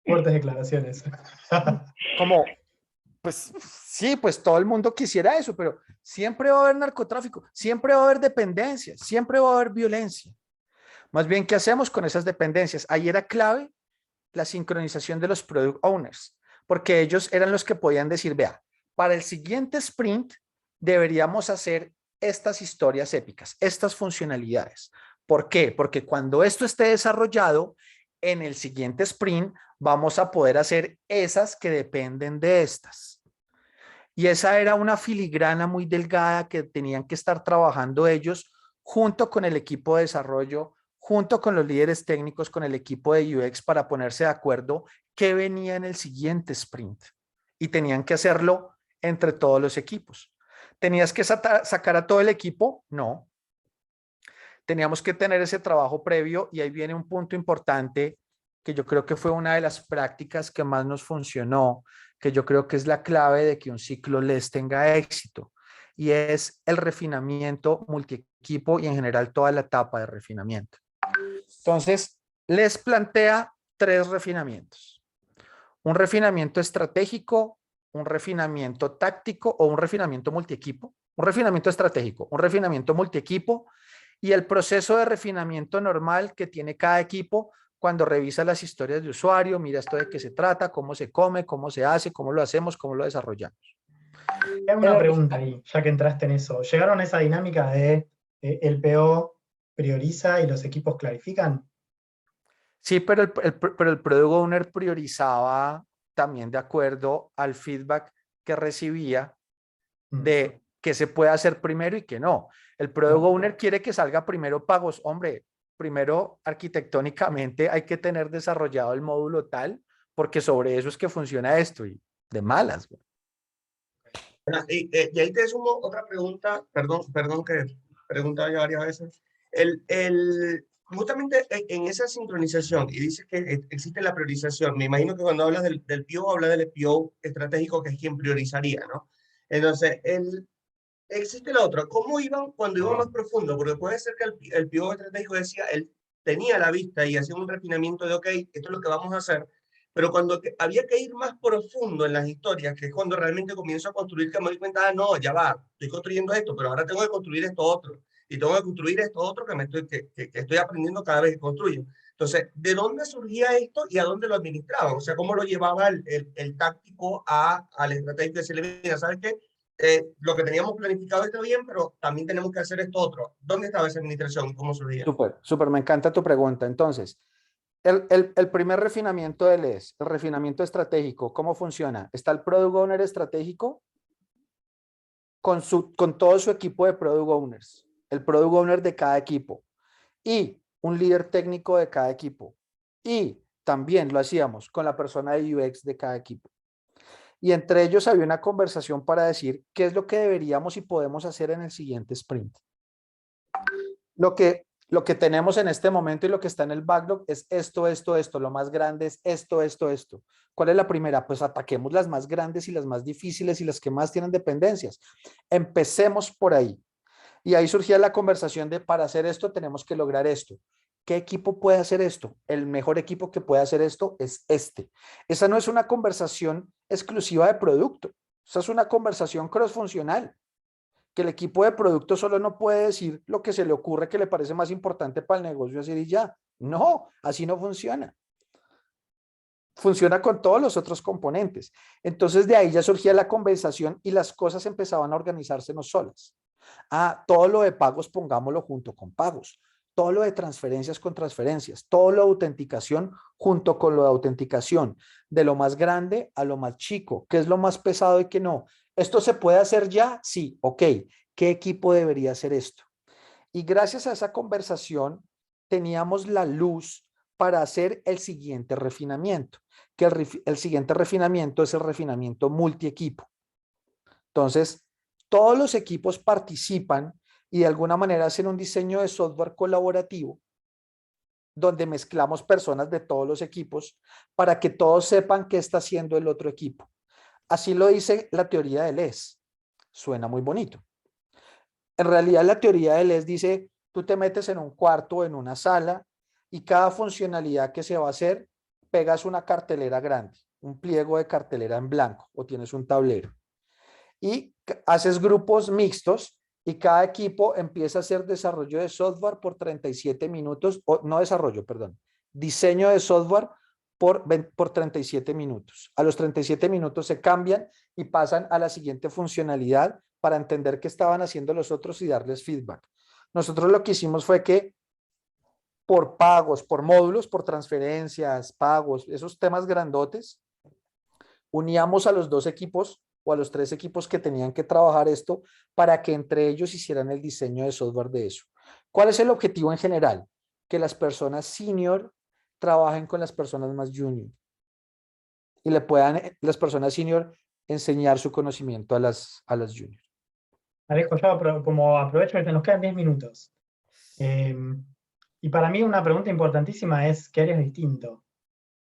Fuertes declaraciones. Como, pues sí, pues todo el mundo quisiera eso, pero siempre va a haber narcotráfico, siempre va a haber dependencias, siempre va a haber violencia. Más bien, ¿qué hacemos con esas dependencias? Ahí era clave la sincronización de los product owners, porque ellos eran los que podían decir, vea, para el siguiente sprint deberíamos hacer estas historias épicas, estas funcionalidades. ¿Por qué? Porque cuando esto esté desarrollado, en el siguiente sprint vamos a poder hacer esas que dependen de estas. Y esa era una filigrana muy delgada que tenían que estar trabajando ellos junto con el equipo de desarrollo, junto con los líderes técnicos, con el equipo de UX para ponerse de acuerdo qué venía en el siguiente sprint. Y tenían que hacerlo entre todos los equipos. ¿Tenías que sacar a todo el equipo? No. Teníamos que tener ese trabajo previo y ahí viene un punto importante que yo creo que fue una de las prácticas que más nos funcionó, que yo creo que es la clave de que un ciclo les tenga éxito, y es el refinamiento multiequipo y en general toda la etapa de refinamiento. Entonces, les plantea 3 refinamientos. Un refinamiento estratégico, un refinamiento táctico o un refinamiento multiequipo. Un refinamiento estratégico, un refinamiento multiequipo y el proceso de refinamiento normal que tiene cada equipo cuando revisa las historias de usuario, mira esto de qué se trata, cómo se come, cómo se hace, cómo lo hacemos, cómo lo desarrollamos. Tengo una pregunta ahí, ya que entraste en eso. ¿Llegaron a esa dinámica de el PO prioriza y los equipos clarifican? Sí, pero el Product Owner priorizaba también de acuerdo al feedback que recibía de qué se puede hacer primero y qué no. El Product Owner quiere que salga primero pagos. Hombre, primero arquitectónicamente hay que tener desarrollado el módulo tal, porque sobre eso es que funciona esto y de malas. Y ahí te sumo otra pregunta, perdón que he preguntado ya varias veces. Justamente en esa sincronización, y dices que existe la priorización, me imagino que cuando hablas del PO, hablas del PO estratégico, que es quien priorizaría, ¿no? Entonces, existe la otra. ¿Cómo iban cuando iban más profundo? Porque puede ser que el PO estratégico decía, él tenía la vista y hacía un refinamiento de, ok, esto es lo que vamos a hacer, pero cuando había que ir más profundo en las historias, que es cuando realmente comienzo a construir, que me doy cuenta, ah, no, ya va, estoy construyendo esto, pero ahora tengo que construir esto otro, y tengo que construir esto otro que estoy aprendiendo cada vez que construyo. Entonces, ¿de dónde surgía esto y a dónde lo administraban? O sea, ¿cómo lo llevaba el táctico al estratégico de decirle, mira, ¿sabes qué? Lo que teníamos planificado está bien, pero también tenemos que hacer esto otro. ¿Dónde estaba esa administración y cómo surgía? Súper, me encanta tu pregunta. Entonces, el primer refinamiento del el refinamiento estratégico, ¿cómo funciona? Está el Product Owner estratégico con todo su equipo de product owners, el product owner de cada equipo y un líder técnico de cada equipo. Y también lo hacíamos con la persona de UX de cada equipo. Y entre ellos había una conversación para decir qué es lo que deberíamos y podemos hacer en el siguiente sprint. Lo que tenemos en este momento y lo que está en el backlog es esto. Lo más grande es esto. ¿Cuál es la primera? Pues ataquemos las más grandes y las más difíciles y las que más tienen dependencias. Empecemos por ahí. Y ahí surgía la conversación de para hacer esto tenemos que lograr esto. ¿Qué equipo puede hacer esto? El mejor equipo que puede hacer esto es este. Esa no es una conversación exclusiva de producto. Esa es una conversación cross-funcional. Que el equipo de producto solo no puede decir lo que se le ocurre que le parece más importante para el negocio hacer y ya. No, así no funciona. Funciona con todos los otros componentes. Entonces de ahí ya surgía la conversación y las cosas empezaban a organizarse no solas. Todo lo de pagos pongámoslo junto con pagos. Todo lo de transferencias con transferencias. Todo lo de autenticación junto con lo de autenticación. De lo más grande a lo más chico. ¿Qué es lo más pesado y qué no? ¿Esto se puede hacer ya? Sí, ok. ¿Qué equipo debería hacer esto? Y gracias a esa conversación teníamos la luz para hacer el siguiente refinamiento, que el siguiente refinamiento es el refinamiento multiequipo. Entonces, todos los equipos participan y de alguna manera hacen un diseño de software colaborativo donde mezclamos personas de todos los equipos para que todos sepan qué está haciendo el otro equipo. Así lo dice la teoría de LES. Suena muy bonito. En realidad la teoría de LES dice, tú te metes en un cuarto o en una sala y cada funcionalidad que se va a hacer, pegas una cartelera grande, un pliego de cartelera en blanco o tienes un tablero. Y haces grupos mixtos y cada equipo empieza a hacer desarrollo de software por 37 minutos, o no desarrollo, perdón, diseño de software por 37 minutos. A los 37 minutos se cambian y pasan a la siguiente funcionalidad para entender qué estaban haciendo los otros y darles feedback. Nosotros lo que hicimos fue que por pagos, por módulos, por transferencias, pagos, esos temas grandotes, uníamos a los dos equipos o a los tres equipos que tenían que trabajar esto para que entre ellos hicieran el diseño de software de eso. ¿Cuál es el objetivo en general? Que las personas senior trabajen con las personas más junior y le puedan las personas senior enseñar su conocimiento a las junior. Alejo, yo como aprovecho que nos quedan 10 minutos. Y para mí una pregunta importantísima es, ¿qué harías distinto?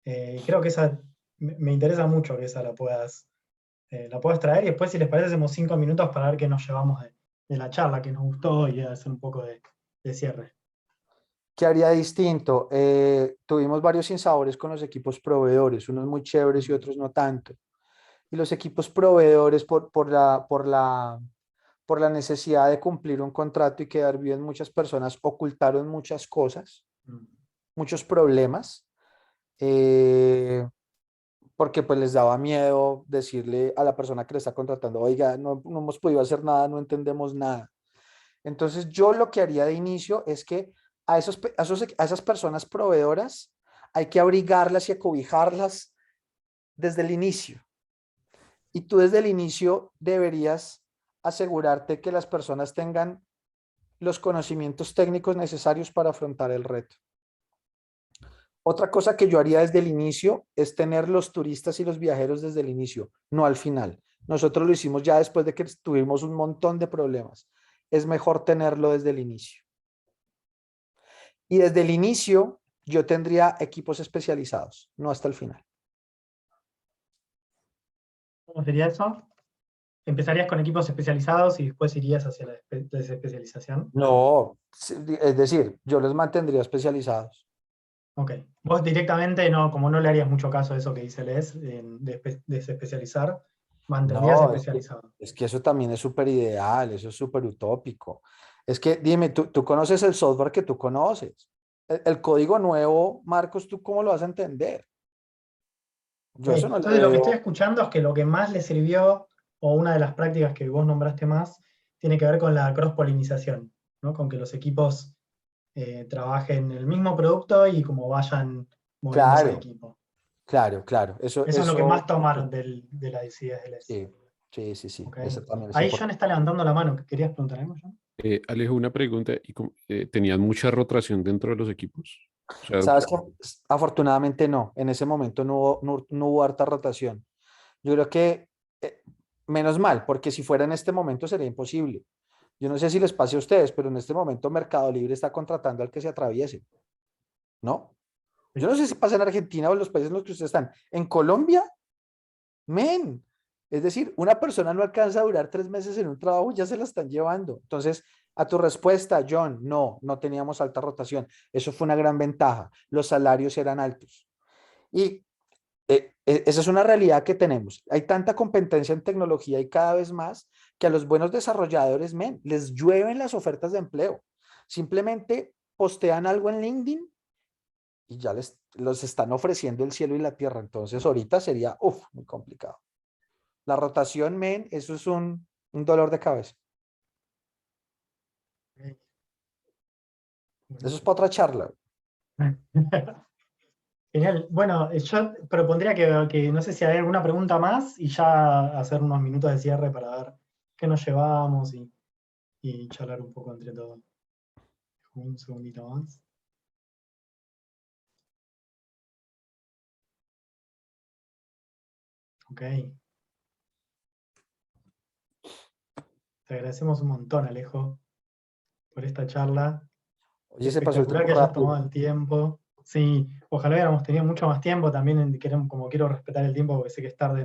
Creo que esa me interesa mucho que esa la puedas traer y después si les parece hacemos 5 minutos para ver qué nos llevamos de la charla, que nos gustó y hacer un poco de cierre. ¿Qué haría distinto? Tuvimos varios sinsabores con los equipos proveedores, unos muy chéveres y otros no tanto. Y los equipos proveedores por la necesidad de cumplir un contrato y quedar bien, muchas personas ocultaron muchas cosas, muchos problemas, porque pues les daba miedo decirle a la persona que le está contratando, oiga, no hemos podido hacer nada, no entendemos nada. Entonces yo lo que haría de inicio es que a esas personas proveedoras hay que abrigarlas y acobijarlas desde el inicio. Y tú desde el inicio deberías asegurarte que las personas tengan los conocimientos técnicos necesarios para afrontar el reto. Otra cosa que yo haría desde el inicio es tener los turistas y los viajeros desde el inicio, no al final. Nosotros lo hicimos ya después de que tuvimos un montón de problemas. Es mejor tenerlo desde el inicio. Y desde el inicio yo tendría equipos especializados, no hasta el final. ¿Cómo sería eso? ¿Empezarías con equipos especializados y después irías hacia la desespecialización? No, es decir, yo los mantendría especializados. Ok. Vos directamente, como no le harías mucho caso a eso que dice Les, de desespecializar, mantendrías No, especializado. es que eso también es súper ideal, eso es súper utópico. Es que dime, tú conoces el software que tú conoces. El código nuevo, Marcos, ¿tú cómo lo vas a entender? Yo Ok. eso no le Entonces lo que estoy veo. escuchando es que lo que más le sirvió, o una de las prácticas que vos nombraste más, tiene que ver con la cross-polinización, ¿no? Con que los equipos trabajen en el mismo producto y como vayan moviéndose de Claro, equipo. claro. Eso es lo que más tomaron de las ideas de Les. Sí, Sí, sí, sí. Ok. Eso también es Ahí John importante. está levantando la mano. ¿Querías preguntar algo, John? Alejo, una pregunta. ¿Tenían mucha rotación dentro de los equipos? O sea, Sabes que afortunadamente no. En ese momento no hubo harta rotación. Yo creo que eh, menos mal, porque si fuera en este momento sería imposible. Yo no sé si les pase a ustedes, pero en este momento Mercado Libre está contratando al que se atraviese, ¿no? Yo no sé si pasa en Argentina o en los países en los que ustedes están. En Colombia, men. Es decir, una persona no alcanza a durar 3 meses en un trabajo y ya se la están llevando. Entonces, a tu respuesta, John, no teníamos alta rotación. Eso fue una gran ventaja. Los salarios eran altos. Y esa es una realidad que tenemos. Hay tanta competencia en tecnología y cada vez más que a los buenos desarrolladores, men, les llueven las ofertas de empleo. Simplemente postean algo en LinkedIn y ya los están ofreciendo el cielo y la tierra. Entonces ahorita sería, muy complicado. La rotación, men, eso es un dolor de cabeza. Ok. Eso es para otra charla. Genial. Bueno, yo propondría que no sé si hay alguna pregunta más y ya hacer unos minutos de cierre para ver qué nos llevamos y charlar un poco entre todos. Un segundito más. Ok. Te agradecemos un montón, Alejo, por esta charla. Oye, se pasó el Espectacular tiempo que hayas tomado rápido. el tiempo. Sí, ojalá hubiéramos tenido mucho más tiempo. También como quiero respetar el tiempo porque sé que es tarde,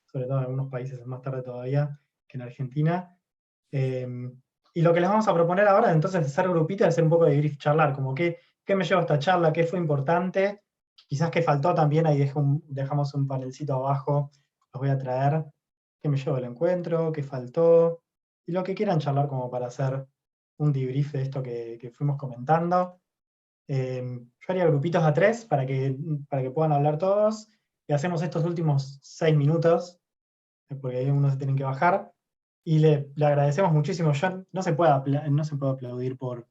sobre todo en algunos países es más tarde todavía que en Argentina. Eh, y lo que les vamos a proponer ahora, entonces, es hacer grupitos y hacer un poco de brief, charlar, como qué me llevo esta charla, qué fue importante, quizás qué faltó también, ahí dejamos un panelcito abajo, los voy a traer, qué me llevo del encuentro, qué faltó, y lo que quieran charlar como para hacer un debrief de esto que fuimos comentando. Yo haría grupitos a 3 para que puedan hablar todos, y hacemos estos últimos 6 minutos, porque ahí unos se tienen que bajar, y le agradecemos muchísimo. Yo no se puede aplaudir por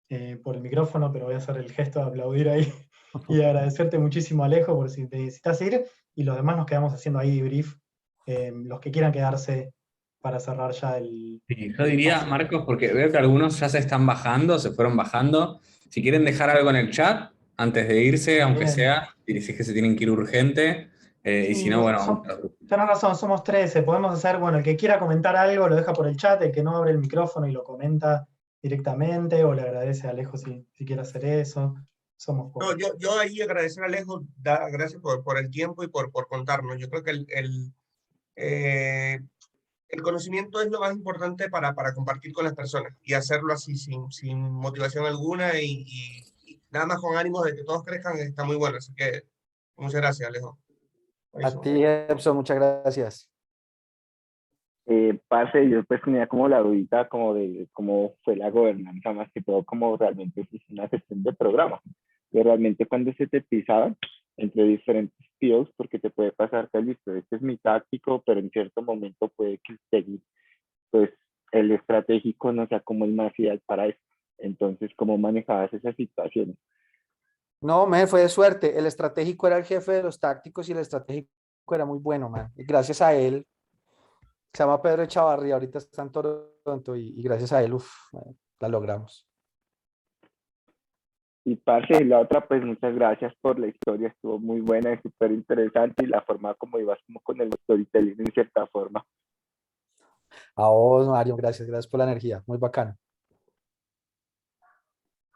el micrófono, pero voy a hacer el gesto de aplaudir ahí y de agradecerte muchísimo, Alejo, por si te necesitas ir, y los demás nos quedamos haciendo ahí debrief, los que quieran quedarse para cerrar ya Sí, yo el diría, espacio. Marcos, porque veo que algunos ya se están bajando, se fueron bajando. Si quieren dejar algo en el chat antes de irse, aunque Bien. sea, y decís que se tienen que ir urgente, y si Sí, no, bueno, tenés razón, somos 13. Podemos hacer, bueno, el que quiera comentar algo lo deja por el chat, el que no abre el micrófono y lo comenta directamente, o le agradece a Alejo si quiere hacer eso. Somos No, pocos. yo ahí agradecer a Alejo, gracias por el tiempo y por contarnos. Yo creo que eh, el conocimiento es lo más importante para compartir con las personas y hacerlo así sin motivación alguna y nada más con ánimos de que todos crezcan está muy bueno. Así que muchas gracias, Alejo. A Buenísimo. ti, Epson, muchas gracias. Parce, yo pues tenía como la dudita como de cómo fue la gobernanza, más que todo como realmente es una gestión de programa. Que realmente cuando se te pisaban entre diferentes POs, porque te puede pasar que listo, este es mi táctico, pero en cierto momento puede que pues el estratégico no sea como el más ideal para eso. Entonces, ¿cómo manejabas esas situaciones? No, me fue de suerte. El estratégico era el jefe de los tácticos y el estratégico era muy bueno, man. Y gracias a él, se llama Pedro Echavarría, ahorita está en Toronto y gracias a él, la logramos. Y parce, la otra, pues muchas gracias por la historia, estuvo muy buena y súper interesante y la forma como ibas como con el storytelling en cierta forma. A vos, Mario, gracias por la energía, muy bacano.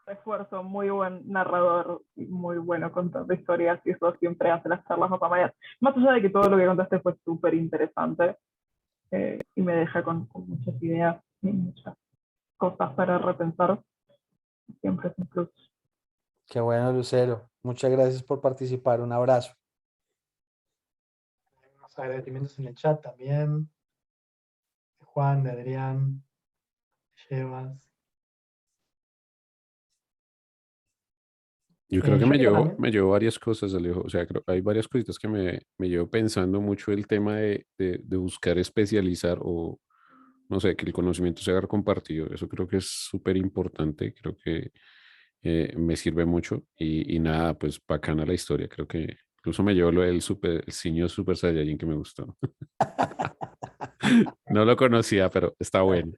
Refuerzo, muy buen narrador, muy bueno contando historias y eso siempre hace las charlas más amadas. Más allá de que todo lo que contaste fue súper interesante y me deja con muchas ideas y muchas cosas para repensar, siempre es un plus. Qué bueno, Lucero. Muchas gracias por participar. Un abrazo. Hay unos agradecimientos en el chat también. De Juan, de Adrián, de Llevas. Yo creo que Yo quiero también. me llevo varias cosas, Alejo. O sea, creo, hay varias cositas que me llevo pensando mucho el tema de buscar especializar o, no sé, que el conocimiento sea compartido. Eso creo que es súper importante. Creo que me sirve mucho. Y nada, pues bacana la historia. Creo que incluso me llevo lo del el Niño Super Saiyajin que me gustó. No lo conocía, pero está bueno.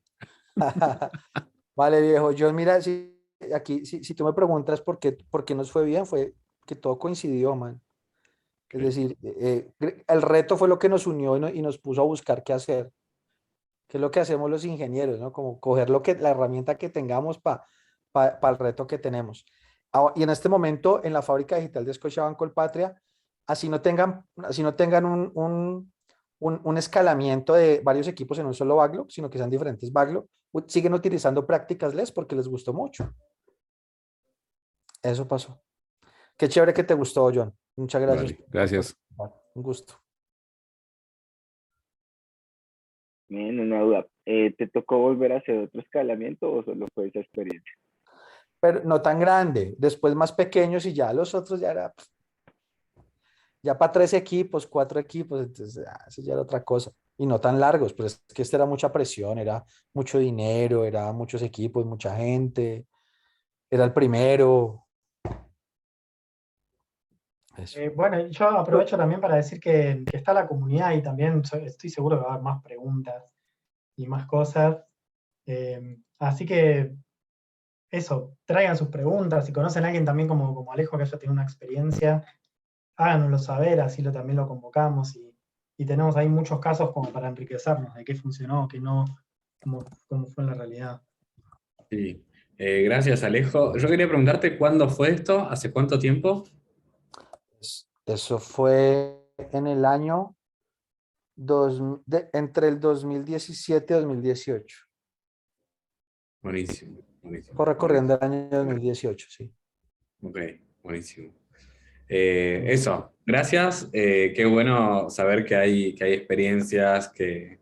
Vale, viejo. John, mira, si tú me preguntas por qué nos fue bien, fue que todo coincidió, man. Es decir, el reto fue lo que nos unió y nos puso a buscar qué hacer, que es lo que hacemos los ingenieros, ¿no? Como coger la herramienta que tengamos para el reto que tenemos. Y en este momento, en la fábrica digital de Scotiabank Colpatria, así no tengan un escalamiento de varios equipos en un solo backlog, sino que sean diferentes backlog, siguen utilizando prácticas LES porque les gustó mucho. Eso pasó. Qué chévere que te gustó, John. Muchas gracias. Vale, gracias. Un gusto. Bien, una duda. ¿Te tocó volver a hacer otro escalamiento o solo fue esa experiencia? Pero no tan grande, después más pequeños y ya los otros ya era ya para 3 equipos, 4 equipos, entonces eso ya era otra cosa. Y no tan largos, pero es que este era mucha presión, era mucho dinero, era muchos equipos, mucha gente, era el primero. Eso. Bueno, y yo aprovecho también para decir que está la comunidad y también estoy seguro que va a haber más preguntas y más cosas. Así que eso, traigan sus preguntas. Si conocen a alguien también como Alejo que haya tenido una experiencia, háganoslo saber, así también lo convocamos y tenemos ahí muchos casos como para enriquecernos de qué funcionó, qué no, cómo fue en la realidad. Sí. Gracias, Alejo. Yo quería preguntarte cuándo fue esto, hace cuánto tiempo. Eso fue en el año entre el 2017 y 2018. Buenísimo, buenísimo. Corre corriendo el año 2018, sí. Ok, buenísimo. Eso, gracias. Qué bueno saber que hay experiencias que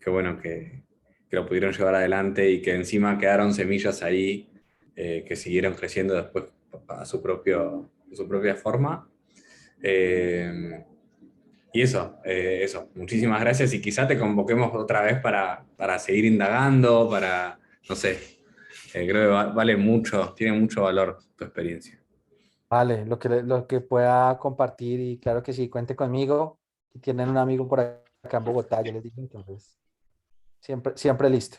bueno, que lo pudieron llevar adelante y que encima quedaron semillas ahí que siguieron creciendo después a su propia forma. Y eso, muchísimas gracias y quizá te convoquemos otra vez para seguir indagando, no sé, creo que vale mucho, tiene mucho valor tu experiencia. Vale, lo que pueda compartir y claro que sí, cuente conmigo. Y tienen un amigo por acá en Bogotá, yo les dije, entonces, siempre listo.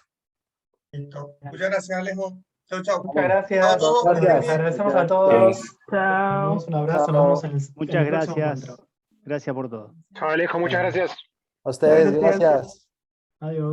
Listo. Muchas gracias, Alejo. Chau, chau. Muchas gracias. Chao a todos, que estén Gracias. Les bien. agradecemos a todos. Les Chao. mandamos un abrazo. Chao. Nos vemos en el Muchas próximo gracias. encuentro. Gracias por todo. Chao, Alejo, muchas gracias. A ustedes, Gracias. gracias. Adiós.